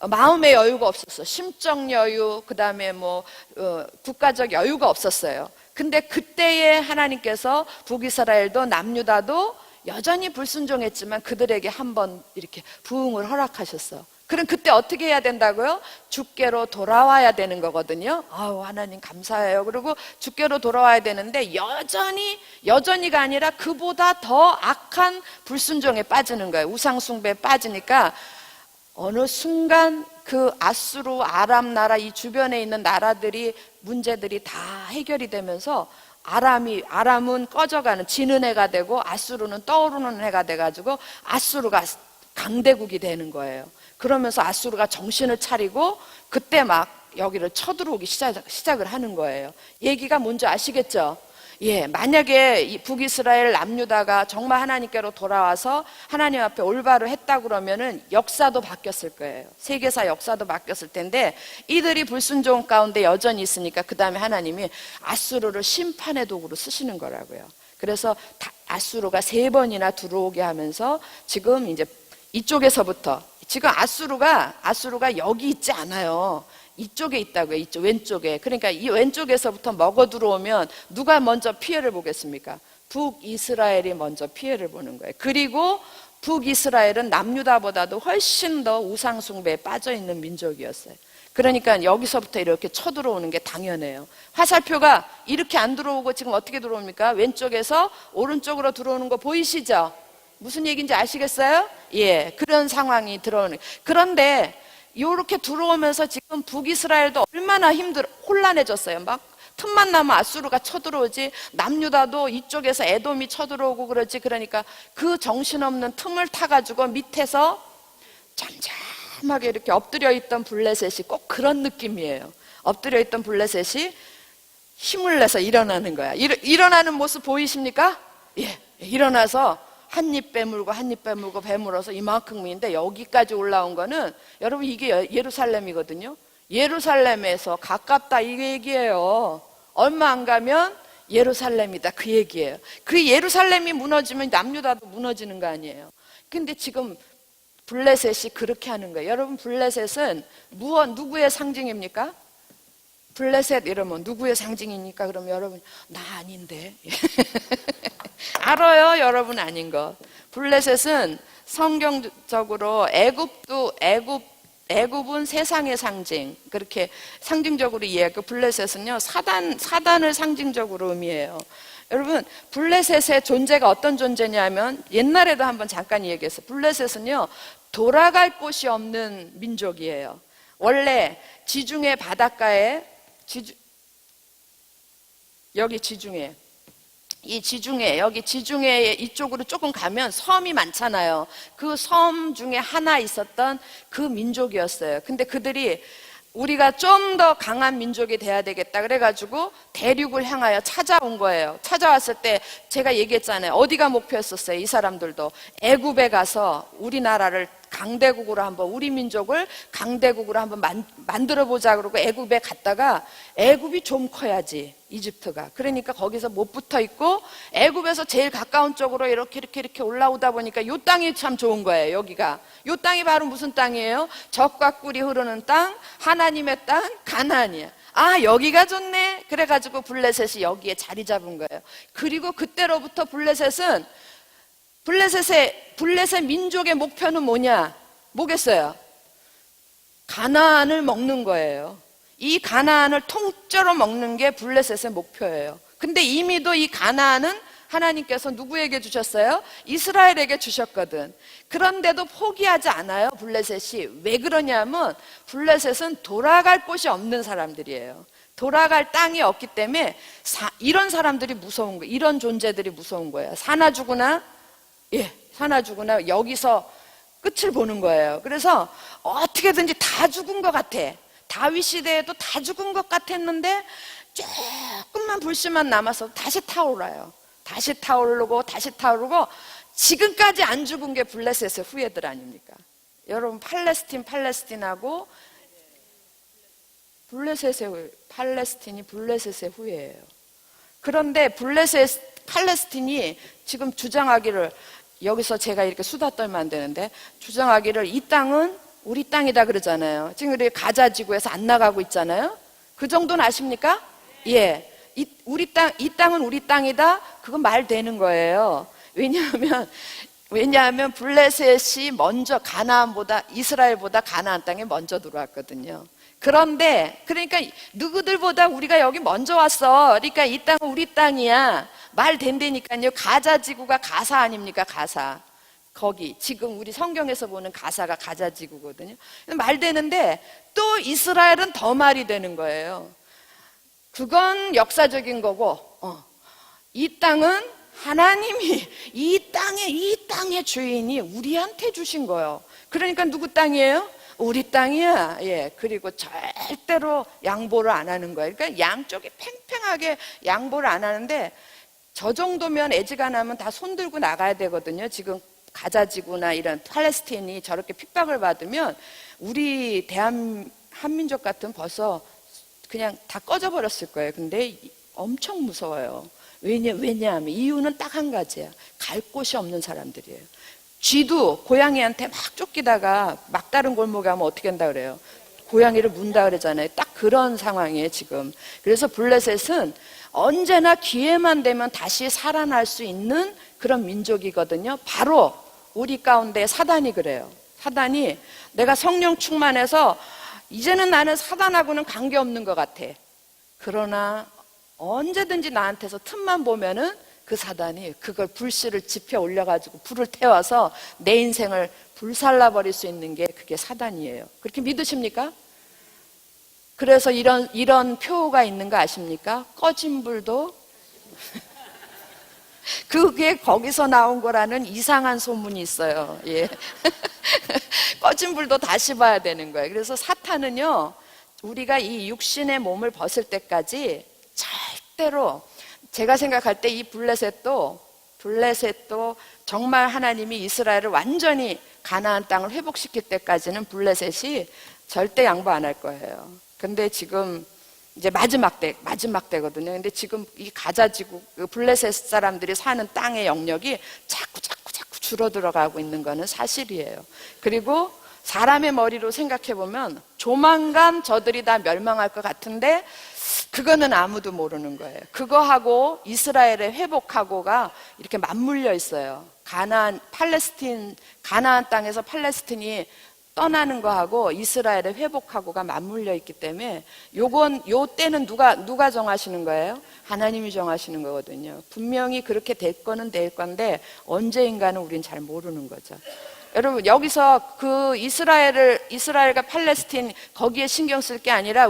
마음의 여유가 없었어. 심적 여유, 그 다음에 국가적 여유가 없었어요. 근데 그때에 하나님께서 북이스라엘도 남유다도 여전히 불순종했지만 그들에게 한번 이렇게 부흥을 허락하셨어. 그럼 그때 어떻게 해야 된다고요? 주께로 돌아와야 되는 거거든요. 아우 하나님 감사해요. 그리고 주께로 돌아와야 되는데 여전히가 아니라 그보다 더 악한 불순종에 빠지는 거예요. 우상숭배에 빠지니까 어느 순간 그 아수르, 아람 나라 이 주변에 있는 나라들이 문제들이 다 해결이 되면서 아람은 꺼져가는 지는 해가 되고 아수르는 떠오르는 해가 돼가지고 아수르가 강대국이 되는 거예요. 그러면서 아수르가 정신을 차리고 그때 막 여기를 쳐들어오기 시작을 하는 거예요. 얘기가 뭔지 아시겠죠? 예, 만약에 이 북이스라엘 남유다가 정말 하나님께로 돌아와서 하나님 앞에 올바로 했다 그러면은 역사도 바뀌었을 거예요. 세계사 역사도 바뀌었을 텐데 이들이 불순종 가운데 여전히 있으니까 그 다음에 하나님이 아수르를 심판의 도구로 쓰시는 거라고요. 그래서 아수르가 3번이나 들어오게 하면서 지금 이제 이쪽에서부터 지금 아수르가 여기 있지 않아요. 이쪽에 있다고요. 이쪽 왼쪽에. 그러니까 이 왼쪽에서부터 먹어 들어오면 누가 먼저 피해를 보겠습니까? 북이스라엘이 먼저 피해를 보는 거예요. 그리고 북이스라엘은 남유다보다도 훨씬 더 우상숭배에 빠져있는 민족이었어요. 그러니까 여기서부터 이렇게 쳐들어오는 게 당연해요. 화살표가 이렇게 안 들어오고 지금 어떻게 들어옵니까? 왼쪽에서 오른쪽으로 들어오는 거 보이시죠? 무슨 얘기인지 아시겠어요? 예, 그런 상황이 들어오는. 그런데 이렇게 들어오면서 지금 북이스라엘도 얼마나 혼란해졌어요. 막 틈만 나면 아수르가 쳐들어오지, 남유다도 이쪽에서 에돔이 쳐들어오고 그러지. 그러니까 그 정신없는 틈을 타가지고 밑에서 잠잠하게 이렇게 엎드려 있던 블레셋이 꼭 그런 느낌이에요. 엎드려 있던 블레셋이 힘을 내서 일어나는 거야. 일어나는 모습 보이십니까? 예, 일어나서 한 입 배물고 한 입 배물고 배물어서 이만큼인데 여기까지 올라온 거는 여러분 이게 예루살렘이거든요. 예루살렘에서 가깝다 이 얘기예요. 얼마 안 가면 예루살렘이다 그 얘기예요. 그 예루살렘이 무너지면 남유다도 무너지는 거 아니에요. 근데 지금 블레셋이 그렇게 하는 거예요. 여러분 블레셋은 누구의 상징입니까? 블레셋 이러면 누구의 상징입니까? 그러면 여러분 나 아닌데 알아요 여러분 아닌 거. 블레셋은 성경적으로 애굽은 세상의 상징 그렇게 상징적으로 이해하고 블레셋은요 사단을 상징적으로 의미해요. 여러분, 블레셋의 존재가 어떤 존재냐면, 옛날에도 한번 잠깐 얘기했어요. 블레셋은요, 돌아갈 곳이 없는 민족이에요. 원래 지중해 바닷가에, 여기 지중해, 여기 지중해 이쪽으로 조금 가면 섬이 많잖아요. 그 섬 중에 하나 있었던 그 민족이었어요. 근데 그들이 우리가 좀 더 강한 민족이 돼야 되겠다 그래가지고 대륙을 향하여 찾아온 거예요. 찾아왔을 때 제가 얘기했잖아요. 어디가 목표였었어요? 이 사람들도 애굽에 가서 우리나라를 강대국으로 한번, 우리 민족을 강대국으로 한번 만들어 보자 그러고 애굽에 갔다가, 애굽이 좀 커야지, 이집트가. 그러니까 거기서 못 붙어 있고 애굽에서 제일 가까운 쪽으로 이렇게 올라오다 보니까 요 땅이 참 좋은 거예요. 여기가, 요 땅이 바로 무슨 땅이에요? 젖과 꿀이 흐르는 땅, 하나님의 땅, 가나안이야. 아, 여기가 좋네. 그래가지고 블레셋이 여기에 자리 잡은 거예요. 그리고 그때로부터 블레셋 민족의 목표는 뭐겠어요? 가나안을 먹는 거예요. 이 가나안을 통째로 먹는 게 블레셋의 목표예요. 근데 이미도 이 가나안은 하나님께서 누구에게 주셨어요? 이스라엘에게 주셨거든. 그런데도 포기하지 않아요, 블레셋이. 왜 그러냐면 블레셋은 돌아갈 곳이 없는 사람들이에요. 돌아갈 땅이 없기 때문에 이런 사람들이 무서운 거예요. 이런 존재들이 무서운 거예요. 사나 죽으나, 사나 죽으나 여기서 끝을 보는 거예요. 그래서 어떻게든지 다 죽은 것 같아. 다윗 시대에도 다 죽은 것 같았는데 조금만 불씨만 남아서 다시 타올라요. 다시 타오르고 지금까지 안 죽은 게 블레셋의 후예들 아닙니까? 여러분, 팔레스틴하고 팔레스틴이 블레셋의 후예예요. 그런데 팔레스틴이 지금 주장하기를, 여기서 제가 이렇게 수다 떨면 안 되는데, 주장하기를 이 땅은 우리 땅이다 그러잖아요. 지금 우리 가자 지구에서 안 나가고 있잖아요. 그 정도는 아십니까? 예. 이 땅은 우리 땅이다. 그건 말 되는 거예요. 왜냐하면 블레셋이 먼저 이스라엘보다 가나안 땅에 먼저 들어왔거든요. 그런데, 그러니까 누구들보다 우리가 여기 먼저 왔어. 그러니까 이 땅은 우리 땅이야. 말 된다니까요. 가자 지구가 가사 아닙니까? 가사. 거기 지금 우리 성경에서 보는 가사가 가자 지구거든요. 말 되는데 또 이스라엘은 더 말이 되는 거예요. 그건 역사적인 거고, 이 땅은 하나님이 이 땅의 주인이 우리한테 주신 거예요. 그러니까 누구 땅이에요? 우리 땅이야. 예. 그리고 절대로 양보를 안 하는 거예요. 그러니까 양쪽이 팽팽하게 양보를 안 하는데, 저 정도면 애지간하면 다 손들고 나가야 되거든요. 지금 가자지구나 이런 팔레스틴이 저렇게 핍박을 받으면 우리 한민족 같은 벌써 그냥 다 꺼져버렸을 거예요. 근데 엄청 무서워요. 왜냐하면 이유는 딱 한 가지야. 갈 곳이 없는 사람들이에요. 쥐도 고양이한테 막 쫓기다가 막다른 골목에 가면 어떻게 한다 그래요? 고양이를 문다 그러잖아요. 딱 그런 상황이에요, 지금. 그래서 블레셋은 언제나 기회만 되면 다시 살아날 수 있는 그런 민족이거든요. 바로 우리 가운데 사단이 그래요. 사단이, 내가 성령 충만해서 이제는 나는 사단하고는 관계없는 것 같아. 그러나 언제든지 나한테서 틈만 보면은 그 사단이 그걸 불씨를 지펴 올려가지고 불을 태워서 내 인생을 불살라버릴 수 있는 게 그게 사단이에요. 그렇게 믿으십니까? 그래서 이런 표가 있는 거 아십니까? 꺼진 불도 그게 거기서 나온 거라는 이상한 소문이 있어요. 예. 꺼진 불도 다시 봐야 되는 거예요. 그래서 사탄은요, 우리가 이 육신의 몸을 벗을 때까지 절대로, 제가 생각할 때 이 블레셋도 정말 하나님이 이스라엘을 완전히 가나안 땅을 회복시킬 때까지는 블레셋이 절대 양보 안 할 거예요. 근데 지금 이제 마지막 때거든요. 근데 지금 이 가자지구, 블레셋 사람들이 사는 땅의 영역이 자꾸 줄어들어가고 있는 거는 사실이에요. 그리고 사람의 머리로 생각해 보면 조만간 저들이 다 멸망할 것 같은데, 그거는 아무도 모르는 거예요. 그거하고 이스라엘의 회복하고가 이렇게 맞물려 있어요. 가나안 땅에서 팔레스틴이 떠나는 거하고 이스라엘의 회복하고가 맞물려 있기 때문에 요 때는 누가 정하시는 거예요? 하나님이 정하시는 거거든요. 분명히 그렇게 될 거는 될 건데 언제인가는 우린 잘 모르는 거죠. 여러분, 여기서 그 이스라엘과 팔레스틴 거기에 신경 쓸 게 아니라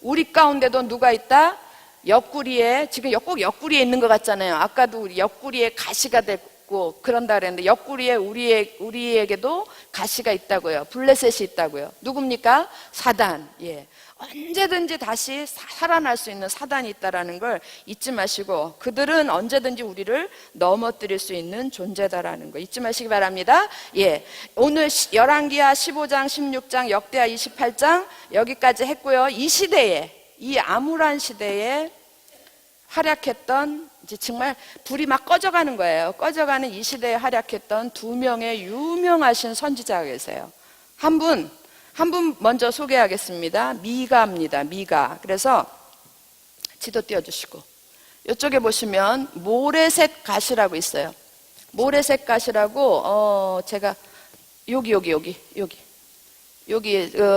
우리 가운데도 누가 있다? 옆구리에, 지금 꼭 옆구리에 있는 것 같잖아요. 아까도 우리 옆구리에 가시가 됐고 그런다 그랬는데 옆구리에 우리에게도 가시가 있다고요. 블레셋이 있다고요. 누굽니까? 사단. 예. 언제든지 다시 살아날 수 있는 사단이 있다라는 걸 잊지 마시고, 그들은 언제든지 우리를 넘어뜨릴 수 있는 존재다라는 거 잊지 마시기 바랍니다. 예. 오늘 열왕기하 15장, 16장, 역대하 28장 여기까지 했고요. 이 시대에, 이 암울한 시대에 활약했던, 이제 정말 불이 막 꺼져가는 거예요. 꺼져가는 이 시대에 활약했던 두 명의 유명하신 선지자가 계세요. 한 분 먼저 소개하겠습니다. 미가입니다. 미가. 그래서 지도 띄워주시고, 이쪽에 보시면 모레셋 갓이라고 있어요. 모레셋 갓이라고 제가 여기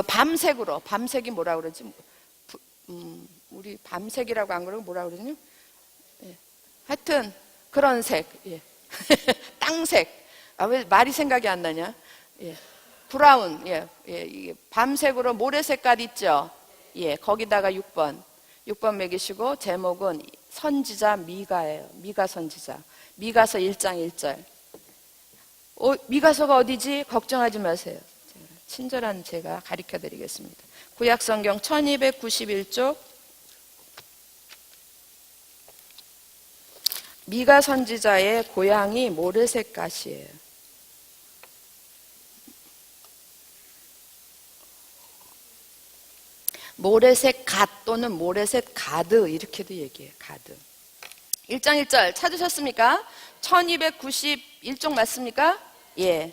밤색으로, 밤색이 뭐라 그러지? 우리 밤색이라고 안 그러고 뭐라 그러냐? 예. 하여튼 그런 색. 예. 땅색. 아, 왜 말이 생각이 안 나냐? 예. 브라운. 예. 이게 밤색으로 모래색깔 있죠? 예. 거기다가 6번 매기시고, 제목은 선지자 미가예요. 미가 선지자. 미가서 1장 1절. 미가서가 어디지? 걱정하지 마세요. 친절한 제가 가르쳐 드리겠습니다. 구약성경 1291쪽 미가 선지자의 고향이 모레셋 갓이에요. 모레셋 갓 또는 모레셋 가드 이렇게도 얘기해요. 가드. 1장 1절 찾으셨습니까? 1291쪽 맞습니까? 예.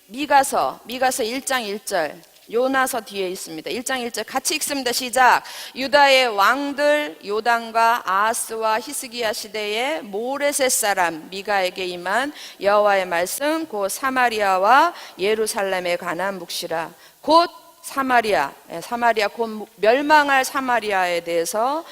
미가서 1장 1절. 요나서 뒤에 있습니다. 1장 1절 같이 읽습니다. 시작. 유다의 왕들 요담과 아하스와 히스기야 시대에 모레셋 사람 미가에게 임한 여호와의 말씀 곧 사마리아와 예루살렘에 관한 묵시라. 곧 사마리아 곧 멸망할 사마리아에 대해서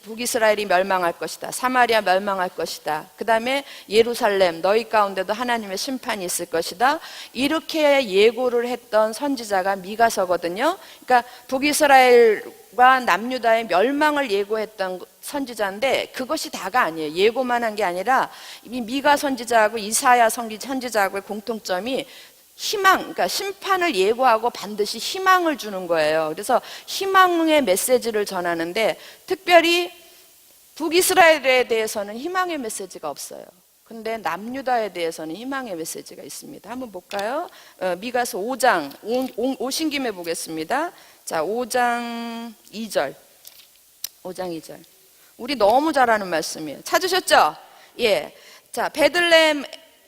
북이스라엘이 멸망할 것이다. 사마리아 멸망할 것이다. 그 다음에 예루살렘 너희 가운데도 하나님의 심판이 있을 것이다. 이렇게 예고를 했던 선지자가 미가서거든요. 그러니까 북이스라엘과 남유다의 멸망을 예고했던 선지자인데 그것이 다가 아니에요. 예고만 한 게 아니라 이 미가 선지자하고 이사야 선지자하고의 공통점이 그러니까 심판을 예고하고 반드시 희망을 주는 거예요. 그래서 희망의 메시지를 전하는데 특별히 북이스라엘에 대해서는 희망의 메시지가 없어요. 근데 남유다에 대해서는 희망의 메시지가 있습니다. 한번 볼까요? 미가서 5장, 오신 김에 보겠습니다. 자, 5장 2절. 우리 너무 잘 아는 말씀이에요. 찾으셨죠? 예. 자, 베들레헴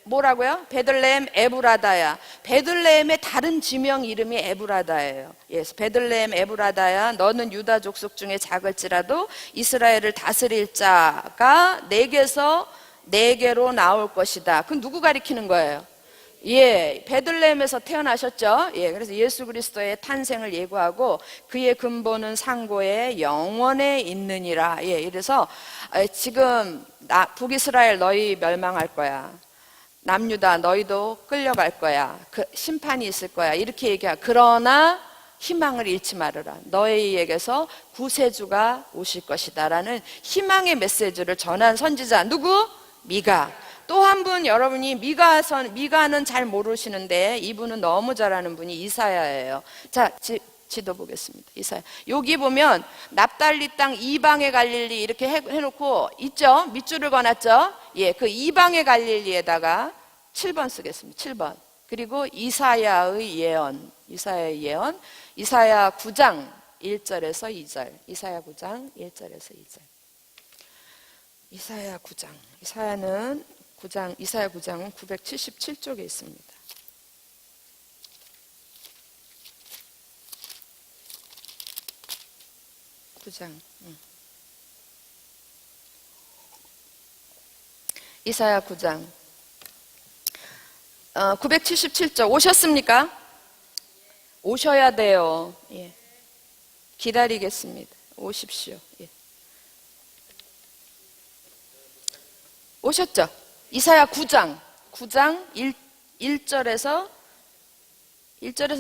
뭐라고요? 베들레헴 에브라다야. 베들레헴의 다른 지명 이름이 에브라다예요. 예, 베들레헴 에브라다야. 너는 유다 족속 중에 작을지라도 이스라엘을 다스릴 자가 내게서 내게로 나올 것이다. 그건 누구 가리키는 거예요? 예, 베들레헴에서 태어나셨죠? 예, 그래서 예수 그리스도의 탄생을 예고하고 그의 근본은 상고의 영원에 있느니라. 예, 이래서 지금 북이스라엘 너희 멸망할 거야. 남유다 너희도 끌려갈 거야. 그 심판이 있을 거야. 이렇게 얘기하고 그러나 희망을 잃지 말아라. 너희에게서 구세주가 오실 것이다 라는 희망의 메시지를 전한 선지자 누구? 미가. 또 한 분 여러분이 미가는 잘 모르시는데 이분은 너무 잘 아는 분이 이사야예요. 자, 지도 보겠습니다. 이사야. 여기 보면 납달리 땅 이방의 갈릴리 이렇게 해놓고 있죠? 밑줄을 그어놨죠? 예, 그 이방의 갈릴리에다가 7번 쓰겠습니다. 7번. 그리고 이사야의 예언. 이사야 9장 1절에서 2절. 이사야 9장 1절에서 2절. 이사야 9장은 977쪽에 있습니다. 이사야 9장 977쪽 오셨습니까? 오셔야 돼요. 예. 기다리겠습니다. 오십시오. 예. 오셨죠? 이사야 9장 1절에서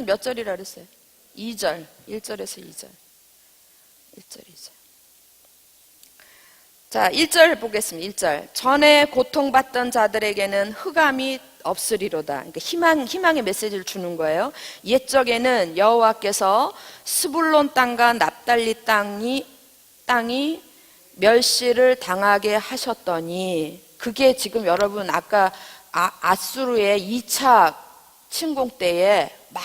몇 절이라 그랬어요? 2절. 1절에서 2절. 1절, 2절. 자, 1절 보겠습니다. 1절. 전에 고통받던 자들에게는 흑암이 없으리로다. 그러니까 희망의 메시지를 주는 거예요. 옛적에는 여호와께서 스불론 땅과 납달리 땅이 멸시를 당하게 하셨더니, 그게 지금 여러분 아까 아수르의 2차 침공 때에 막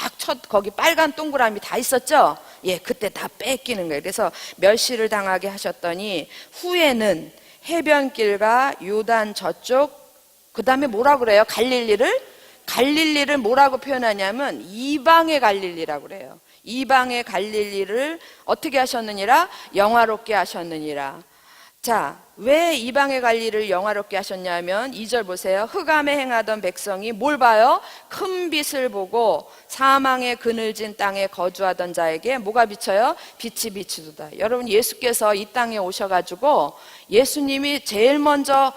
거기 빨간 동그라미 다 있었죠? 예, 그때 다 뺏기는 거예요. 그래서 멸시를 당하게 하셨더니 후에는 해변길과 요단 저쪽, 그 다음에 뭐라 그래요? 갈릴리를 뭐라고 표현하냐면 이방의 갈릴리라고 그래요. 이방의 갈릴리를 어떻게 하셨느니라? 영화롭게 하셨느니라. 자, 왜 이방의 갈릴리를 영화롭게 하셨냐면 2절 보세요. 흑암에 행하던 백성이 뭘 봐요? 큰 빛을 보고 사망의 그늘진 땅에 거주하던 자에게 뭐가 비쳐요? 빛이 비치도다. 여러분, 예수께서 이 땅에 오셔가지고 예수님이 제일 먼저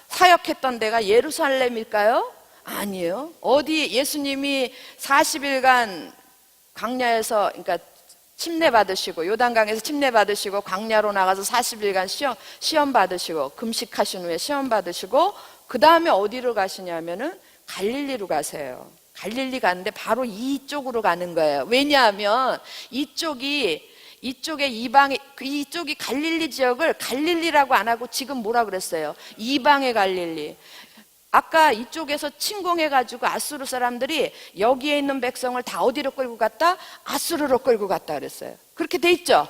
사역했던 데가 예루살렘일까요? 아니에요. 어디 예수님이 40일간 광야에서, 그러니까 침례 받으시고 요단강에서 침례 받으시고 광야로 나가서 40일간 시험 받으시고 금식하신 후에 시험 받으시고 그 다음에 어디로 가시냐면은 갈릴리로 가세요. 갈릴리 가는데 바로 이쪽으로 가는 거예요. 왜냐하면 이쪽에 이쪽이 갈릴리 지역을 갈릴리라고 안 하고 지금 뭐라 그랬어요? 이방의 갈릴리. 아까 이쪽에서 침공해가지고 아수르 사람들이 여기에 있는 백성을 다 어디로 끌고 갔다? 아수르로 끌고 갔다 그랬어요. 그렇게 돼 있죠?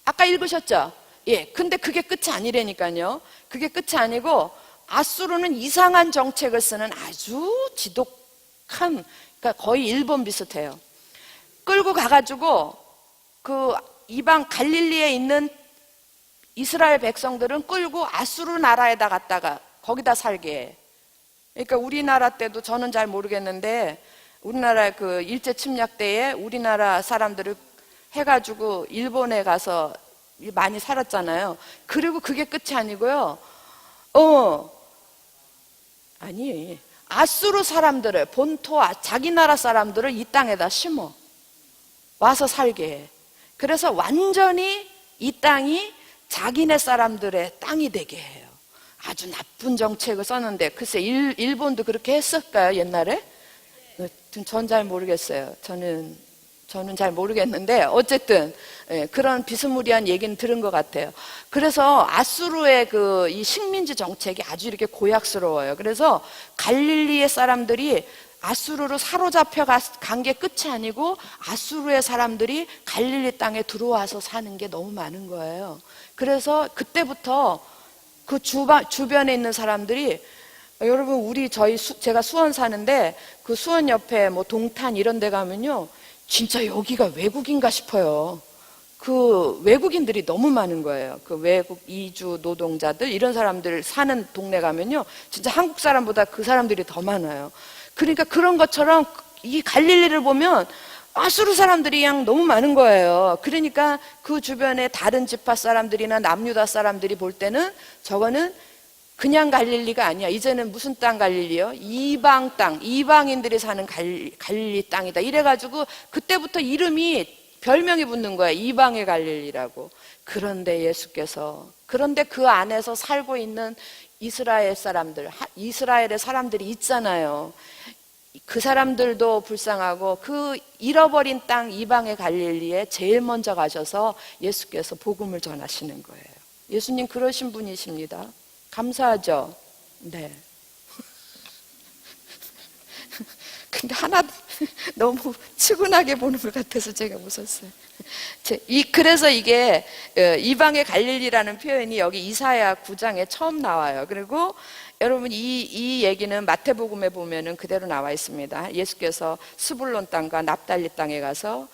아까 읽으셨죠? 예. 근데 그게 끝이 아니라니까요. 그게 끝이 아니고 아수르는 이상한 정책을 쓰는 아주 지독한, 그러니까 거의 일본 비슷해요. 끌고 가가지고 그 이방 갈릴리에 있는 이스라엘 백성들은 끌고 아수르 나라에다 갔다가 거기다 살게 해. 그러니까 우리나라 때도 저는 잘 모르겠는데 우리나라 그 일제 침략 때에 우리나라 사람들을 해가지고 일본에 가서 많이 살았잖아요. 그리고 그게 끝이 아니고요. 아니, 아수르 사람들을, 본토 자기 나라 사람들을 이 땅에다 심어 와서 살게 해. 그래서 완전히 이 땅이 자기네 사람들의 땅이 되게 해요. 아주 나쁜 정책을 썼는데, 글쎄 일본도 그렇게 했을까요, 옛날에? 전 잘 모르겠어요. 저는 잘 모르겠는데 어쨌든 그런 비스무리한 얘기는 들은 것 같아요. 그래서 아수르의 이 식민지 정책이 아주 이렇게 고약스러워요. 그래서 갈릴리의 사람들이 아수르로 사로잡혀 간 게 끝이 아니고 아수르의 사람들이 갈릴리 땅에 들어와서 사는 게 너무 많은 거예요. 그래서 그때부터 그 주변에 있는 사람들이, 여러분 제가 수원 사는데 그 수원 옆에 뭐 동탄 이런 데 가면요 진짜 여기가 외국인가 싶어요. 그 외국인들이 너무 많은 거예요. 그 외국 이주 노동자들 이런 사람들 사는 동네 가면요 진짜 한국 사람보다 그 사람들이 더 많아요. 그러니까 그런 것처럼 이 갈릴리를 보면 아수르 사람들이 그냥 너무 많은 거예요. 그러니까 그 주변에 다른 지파 사람들이나 남유다 사람들이 볼 때는 저거는 그냥 갈릴리가 아니야. 이제는 무슨 땅 갈릴리요? 이방 땅, 이방인들이 사는 갈릴리 땅이다. 이래가지고 그때부터 별명이 붙는 거야. 이방의 갈릴리라고. 그런데 그런데 그 안에서 살고 있는 이스라엘의 사람들이 있잖아요. 그 사람들도 불쌍하고 그 잃어버린 땅 이방의 갈릴리에 제일 먼저 가셔서 예수께서 복음을 전하시는 거예요. 예수님 그러신 분이십니다. 감사하죠? 네. 근데 하나 너무 측은하게 보는 것 같아서 제가 웃었어요. 그래서 이게 이방의 갈릴리라는 표현이 여기 이사야 9장에 처음 나와요. 그리고 여러분 이 얘기는 마태복음에 보면은 그대로 나와 있습니다. 예수께서 스불론 땅과 납달리 땅에 가서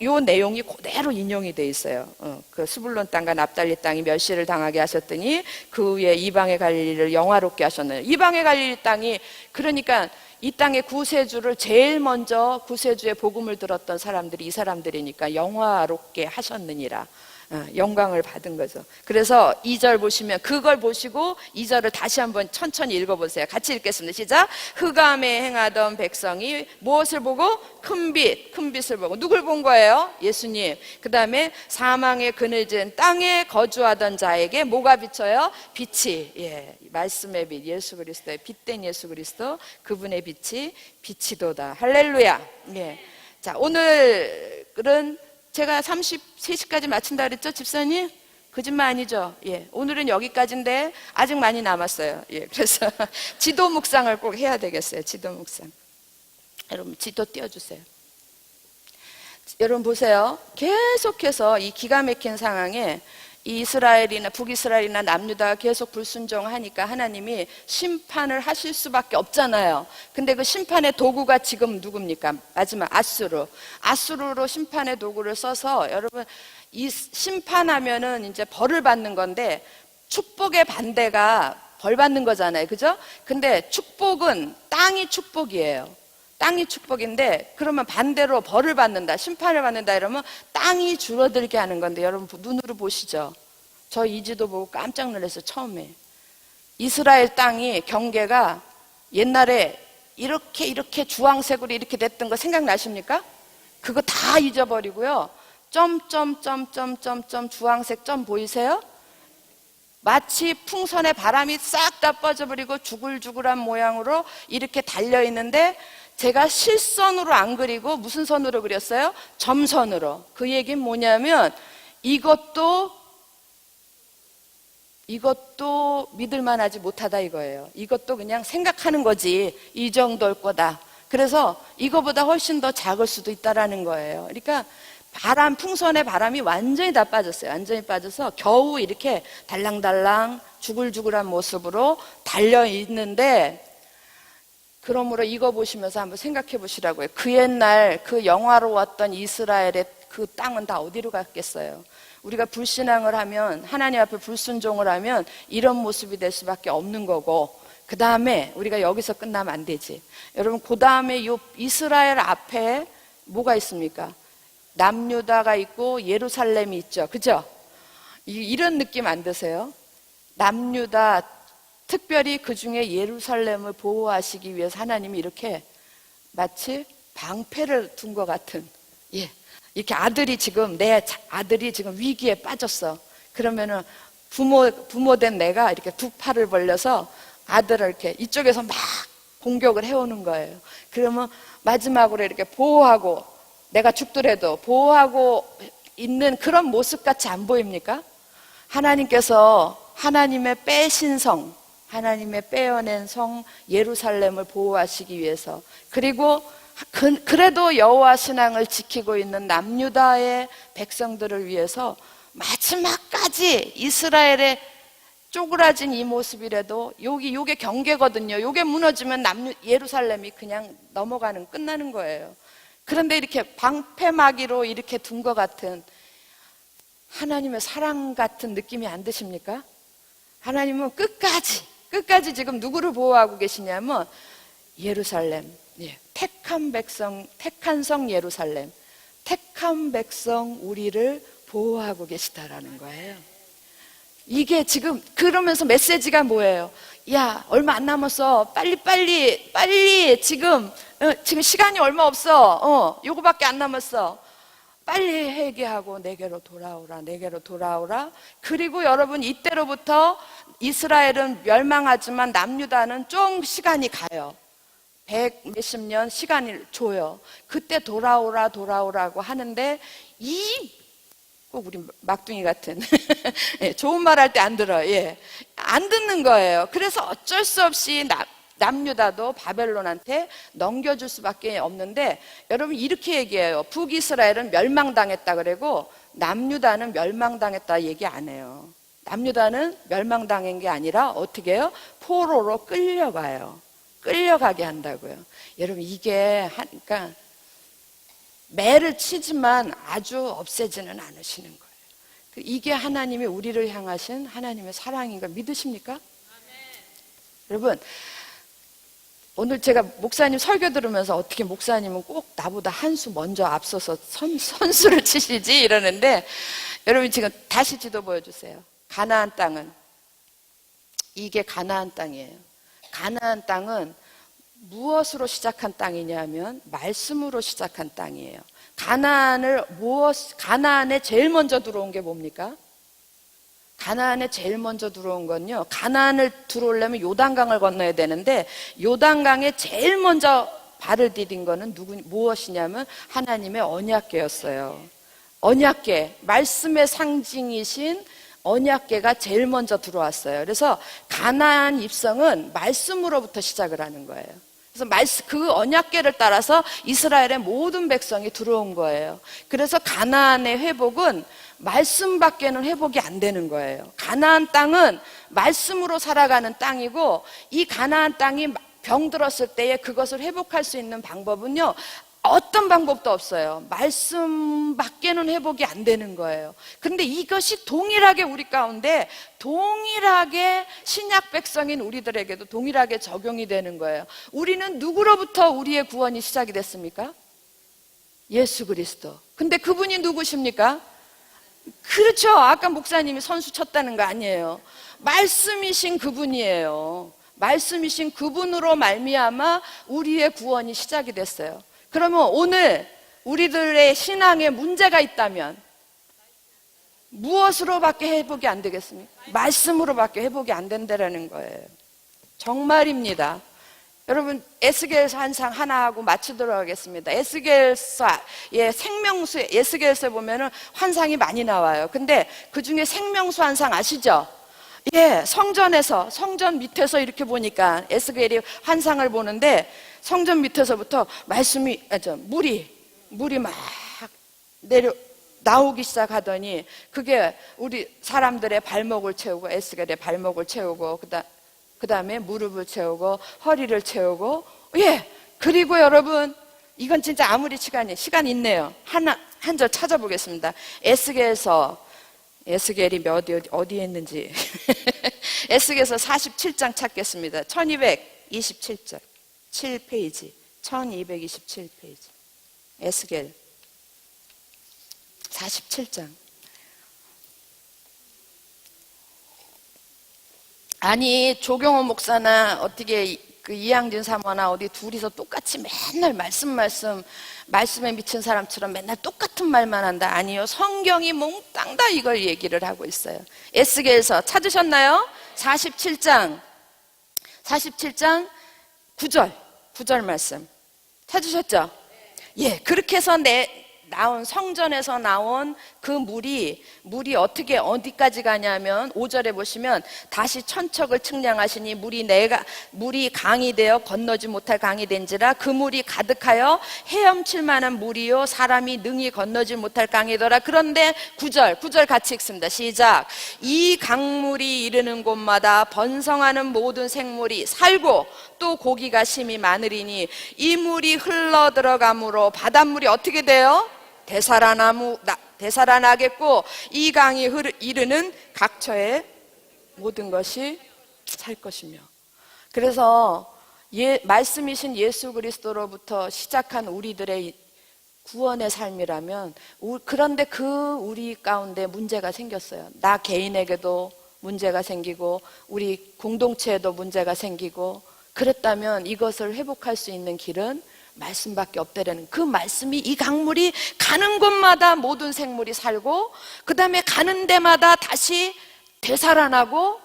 이 내용이 그대로 인용이 돼 있어요. 그 스불론 땅과 납달리 땅이 멸시를 당하게 하셨더니 그 후에 이방의 갈릴리를 영화롭게 하셨나요? 이방의 갈릴리 땅이, 그러니까 이 땅의 구세주를 제일 먼저 구세주의 복음을 들었던 사람들이 이 사람들이니까 영화롭게 하셨느니라. 영광을 받은 거죠. 그래서 2절 보시면 그걸 보시고 2절을 다시 한번 천천히 읽어보세요. 같이 읽겠습니다. 시작. 흑암에 행하던 백성이 무엇을 보고? 큰 빛을 보고. 누굴 본 거예요? 예수님. 그 다음에 사망의 그늘진 땅에 거주하던 자에게 뭐가 비쳐요? 빛이. 말씀의 빛, 예수 그리스도의 빛된 예수 그리스도, 그분의 빛이도다. 할렐루야. 자, 오늘은 제가 33시까지 마친다 그랬죠, 집사님? 거짓말 아니죠? 오늘은 여기까지인데 아직 많이 남았어요. 그래서 지도 묵상을 꼭 해야 되겠어요. 지도 묵상. 여러분, 지도 띄워주세요. 여러분 보세요. 계속해서 이 기가 막힌 상황에 이 이스라엘이나 북이스라엘이나 남유다가 계속 불순종하니까 하나님이 심판을 하실 수밖에 없잖아요. 근데 그 심판의 도구가 지금 누굽니까? 마지막 아수르로 심판의 도구를 써서, 여러분 이 심판하면은 이제 벌을 받는 건데 축복의 반대가 벌 받는 거잖아요. 그죠? 근데 축복은 땅이 축복이에요. 땅이 축복인데, 그러면 반대로 벌을 받는다, 심판을 받는다 이러면 땅이 줄어들게 하는 건데, 여러분 눈으로 보시죠. 저 이 지도 보고 깜짝 놀랐어요. 처음에 이스라엘 땅이 경계가 옛날에 이렇게 주황색으로 이렇게 됐던 거 생각나십니까? 그거 다 잊어버리고요. 점점점점점점 주황색 점 보이세요? 마치 풍선에 바람이 싹 다 빠져버리고 주글주글한 모양으로 이렇게 달려있는데, 제가 실선으로 안 그리고 무슨 선으로 그렸어요? 점선으로. 그 얘기는 뭐냐면 이것도 믿을만하지 못하다 이거예요. 이것도 그냥 생각하는 거지, 이 정도일 거다. 그래서 이거보다 훨씬 더 작을 수도 있다라는 거예요. 그러니까 풍선의 바람이 완전히 다 빠졌어요. 완전히 빠져서 겨우 이렇게 달랑달랑 주글주글한 모습으로 달려있는데, 그러므로 이거 보시면서 한번 생각해 보시라고요. 그 옛날 그 영화로웠던 이스라엘의 그 땅은 다 어디로 갔겠어요? 우리가 불신앙을 하면, 하나님 앞에 불순종을 하면 이런 모습이 될 수밖에 없는 거고, 그 다음에 우리가 여기서 끝나면 안 되지. 여러분, 그 다음에 이 이스라엘 앞에 뭐가 있습니까? 남유다가 있고 예루살렘이 있죠. 그죠? 이런 느낌 안 드세요? 남유다, 특별히 그 중에 예루살렘을 보호하시기 위해서 하나님이 이렇게 마치 방패를 둔 것 같은, 이렇게 내 아들이 지금 위기에 빠졌어. 그러면은 부모된 내가 이렇게 두 팔을 벌려서 아들을 이렇게 이쪽에서 막 공격을 해오는 거예요. 그러면 마지막으로 이렇게 보호하고, 내가 죽더라도 보호하고 있는 그런 모습 같이 안 보입니까? 하나님께서 하나님의 빼신 성, 하나님의 빼어낸 성 예루살렘을 보호하시기 위해서, 그리고 그래도 여호와 신앙을 지키고 있는 남유다의 백성들을 위해서 마지막까지 이스라엘의 쪼그라진 이 모습이라도, 요게 경계거든요. 요게 무너지면 예루살렘이 그냥 넘어가는, 끝나는 거예요. 그런데 이렇게 방패막이로 이렇게 둔 것 같은 하나님의 사랑 같은 느낌이 안 드십니까? 하나님은 끝까지 지금 누구를 보호하고 계시냐면 예루살렘, 택한 백성, 택한 성 예루살렘, 택한 백성 우리를 보호하고 계시다라는 거예요. 이게 지금, 그러면서 메시지가 뭐예요? 야, 얼마 안 남았어. 빨리 지금 시간이 얼마 없어. 요거밖에 안 남았어. 빨리 회개하고 내게로 돌아오라. 그리고 여러분, 이때로부터 이스라엘은 멸망하지만 남유다는 좀 시간이 가요. 100 몇십 년 시간을 줘요. 그때 돌아오라고 하는데, 꼭 우리 막둥이 같은 좋은 말 할 때 안 들어요. 안 듣는 거예요. 그래서 어쩔 수 없이 남유다도 바벨론한테 넘겨줄 수밖에 없는데, 여러분 이렇게 얘기해요. 북이스라엘은 멸망당했다 그러고 남유다는 멸망당했다 얘기 안 해요. 남유다는 멸망당한 게 아니라 어떻게 해요? 포로로 끌려가게 한다고요. 여러분, 이게 그러니까 매를 치지만 아주 없애지는 않으시는 거예요. 이게 하나님이 우리를 향하신 하나님의 사랑인 걸 믿으십니까? 아멘. 여러분, 오늘 제가 목사님 설교 들으면서 어떻게 목사님은 꼭 나보다 한 수 먼저 앞서서 선수를 치시지? 이러는데 여러분 지금 다시 지도 보여주세요. 가나안 땅은 이게 가나안 땅이에요. 가나안 땅은 무엇으로 시작한 땅이냐면 말씀으로 시작한 땅이에요. 가나안에 제일 먼저 들어온 게 뭡니까? 가나안에 제일 먼저 들어온 건요, 가나안을 들어오려면 요단강을 건너야 되는데 요단강에 제일 먼저 발을 디딘 거는 무엇이냐면 하나님의 언약궤였어요. 언약궤, 말씀의 상징이신 언약궤가 제일 먼저 들어왔어요. 그래서 가나안 입성은 말씀으로부터 시작을 하는 거예요. 그래서 그 언약궤를 따라서 이스라엘의 모든 백성이 들어온 거예요. 그래서 가나안의 회복은 말씀밖에는 회복이 안 되는 거예요. 가나안 땅은 말씀으로 살아가는 땅이고, 이 가나안 땅이 병들었을 때에 그것을 회복할 수 있는 방법은요, 어떤 방법도 없어요. 말씀밖에는 회복이 안 되는 거예요. 그런데 이것이 동일하게 우리 가운데 동일하게 신약 백성인 우리들에게도 동일하게 적용이 되는 거예요. 우리는 누구로부터 우리의 구원이 시작이 됐습니까? 예수 그리스도. 근데 그분이 누구십니까? 그렇죠. 아까 목사님이 선수 쳤다는 거 아니에요. 말씀이신 그분이에요. 말씀이신 그분으로 말미암아 우리의 구원이 시작이 됐어요. 그러면 오늘 우리들의 신앙에 문제가 있다면 무엇으로밖에 회복이 안 되겠습니까? 말씀으로밖에 회복이 안 된다는 거예요. 정말입니다. 여러분, 에스겔서 환상 하나 하고 마치도록 하겠습니다. 에스겔서의 생명수, 에스겔서에 보면은 환상이 많이 나와요. 근데 그 중에 생명수 환상 아시죠? 예, 성전 밑에서 이렇게 보니까 에스겔이 환상을 보는데 성전 밑에서부터 물이 막 나오기 시작하더니 그게 우리 사람들의 발목을 채우고, 에스겔의 발목을 채우고, 그 다음에 무릎을 채우고 허리를 채우고, 예, 그리고 여러분 이건 진짜 아무리 시간 있네요. 한 절 찾아보겠습니다. 에스겔이 어디에 있는지 에스겔서 47장 찾겠습니다. 1227절 7페이지 1227페이지 에스겔 47장. 아니, 조경호 목사나 어떻게 그 이양진 사모나 어디 둘이서 똑같이 맨날 말씀에 미친 사람처럼 맨날 똑같은 말만 한다. 아니요, 성경이 몽땅 다 이걸 얘기를 하고 있어요. 에스겔서 찾으셨나요? 47장 9절 말씀 찾으셨죠? 예, 그렇게 해서 성전에서 나온 그 물이 어디까지 가냐면 5절에 보시면 다시 천척을 측량하시니 물이 강이 되어 건너지 못할 강이 된지라 그 물이 가득하여 헤엄칠 만한 물이요 사람이 능히 건너지 못할 강이더라. 그런데 9절 같이 읽습니다. 시작. 이 강물이 이르는 곳마다 번성하는 모든 생물이 살고 또 고기가 심히 많으리니 이 물이 흘러 들어가므로 바닷물이 어떻게 돼요? 되살아나겠고 이 강이 이르는 각처의 모든 것이 살 것이며. 그래서 말씀이신 예수 그리스도로부터 시작한 우리들의 구원의 삶이라면, 그런데 우리 가운데 문제가 생겼어요. 나 개인에게도 문제가 생기고 우리 공동체에도 문제가 생기고, 그랬다면 이것을 회복할 수 있는 길은 말씀밖에 없다라는, 그 말씀이, 이 강물이 가는 곳마다 모든 생물이 살고 그 다음에 가는 데마다 다시 되살아나고,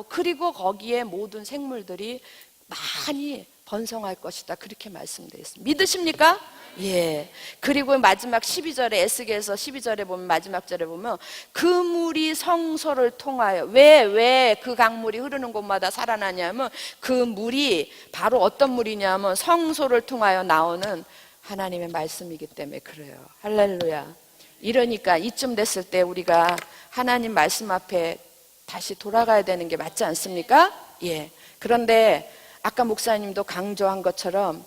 그리고 거기에 모든 생물들이 많이 번성할 것이다. 그렇게 말씀되어 있습니다. 믿으십니까? 예. 그리고 마지막 12절에, 에스겔서 12절에 보면, 마지막 절에 보면 그 물이 성소를 통하여, 왜 그 강물이 흐르는 곳마다 살아나냐면 그 물이 바로 어떤 물이냐면 성소를 통하여 나오는 하나님의 말씀이기 때문에 그래요. 할렐루야. 이러니까 이쯤 됐을 때 우리가 하나님 말씀 앞에 다시 돌아가야 되는 게 맞지 않습니까? 예. 그런데 아까 목사님도 강조한 것처럼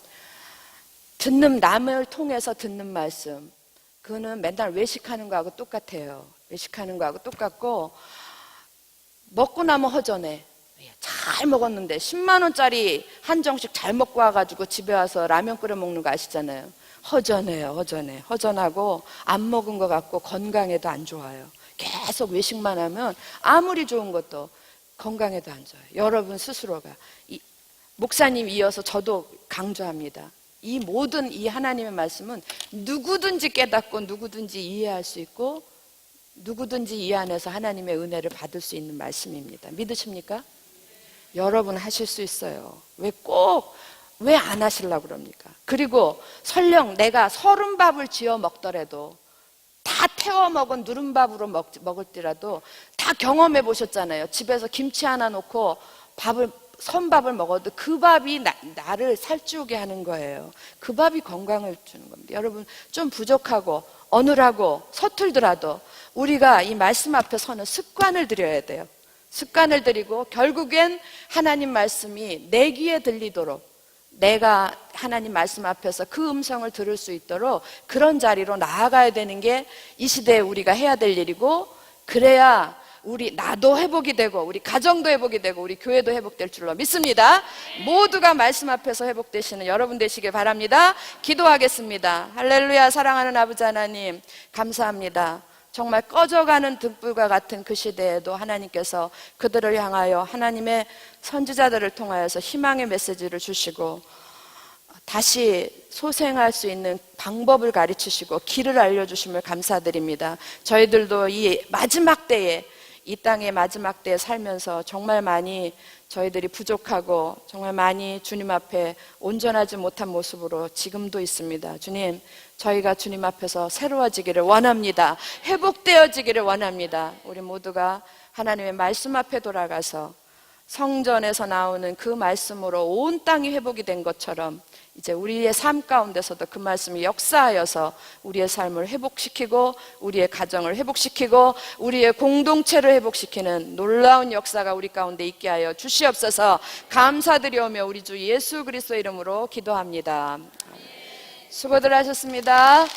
남을 통해서 듣는 말씀, 그거는 맨날 외식하는 거하고 똑같아요. 외식하는 거하고 똑같고, 먹고 나면 허전해. 잘 먹었는데 10만 원짜리 한정식 잘 먹고 와가지고 집에 와서 라면 끓여 먹는 거 아시잖아요. 허전해요. 허전하고 안 먹은 것 같고 건강에도 안 좋아요. 계속 외식만 하면 아무리 좋은 것도 건강에도 안 좋아요. 여러분 스스로가 목사님 이어서 저도 강조합니다. 이 모든 이 하나님의 말씀은 누구든지 깨닫고 누구든지 이해할 수 있고 누구든지 이 안에서 하나님의 은혜를 받을 수 있는 말씀입니다. 믿으십니까? 여러분 하실 수 있어요. 왜 안 하시려고 그럽니까? 그리고 설령 내가 30밥을 지어 먹더라도 다 태워 먹은 누른밥으로 먹을지라도 다 경험해 보셨잖아요. 집에서 김치 하나 놓고 선밥을 먹어도 그 밥이 나를 살찌우게 하는 거예요. 그 밥이 건강을 주는 겁니다. 여러분 좀 부족하고 어눌하고 서툴더라도 우리가 이 말씀 앞에 서는 습관을 들여야 돼요. 습관을 들이고 결국엔 하나님 말씀이 내 귀에 들리도록 내가 하나님 말씀 앞에서 그 음성을 들을 수 있도록 그런 자리로 나아가야 되는 게 이 시대에 우리가 해야 될 일이고, 그래야 나도 회복이 되고 우리 가정도 회복이 되고 우리 교회도 회복될 줄로 믿습니다. 모두가 말씀 앞에서 회복되시는 여러분 되시길 바랍니다. 기도하겠습니다. 할렐루야. 사랑하는 아버지 하나님 감사합니다. 정말 꺼져가는 등불과 같은 그 시대에도 하나님께서 그들을 향하여 하나님의 선지자들을 통하여서 희망의 메시지를 주시고 다시 소생할 수 있는 방법을 가르치시고 길을 알려주심을 감사드립니다. 저희들도 이 마지막 때에, 이 땅의 마지막 때에 살면서 정말 많이 저희들이 부족하고 정말 많이 주님 앞에 온전하지 못한 모습으로 지금도 있습니다. 주님, 저희가 주님 앞에서 새로워지기를 원합니다. 회복되어지기를 원합니다. 우리 모두가 하나님의 말씀 앞에 돌아가서 성전에서 나오는 그 말씀으로 온 땅이 회복이 된 것처럼 이제 우리의 삶 가운데서도 그 말씀이 역사하여서 우리의 삶을 회복시키고 우리의 가정을 회복시키고 우리의 공동체를 회복시키는 놀라운 역사가 우리 가운데 있게 하여 주시옵소서. 감사드리오며 우리 주 예수 그리스도 이름으로 기도합니다. 수고들 하셨습니다.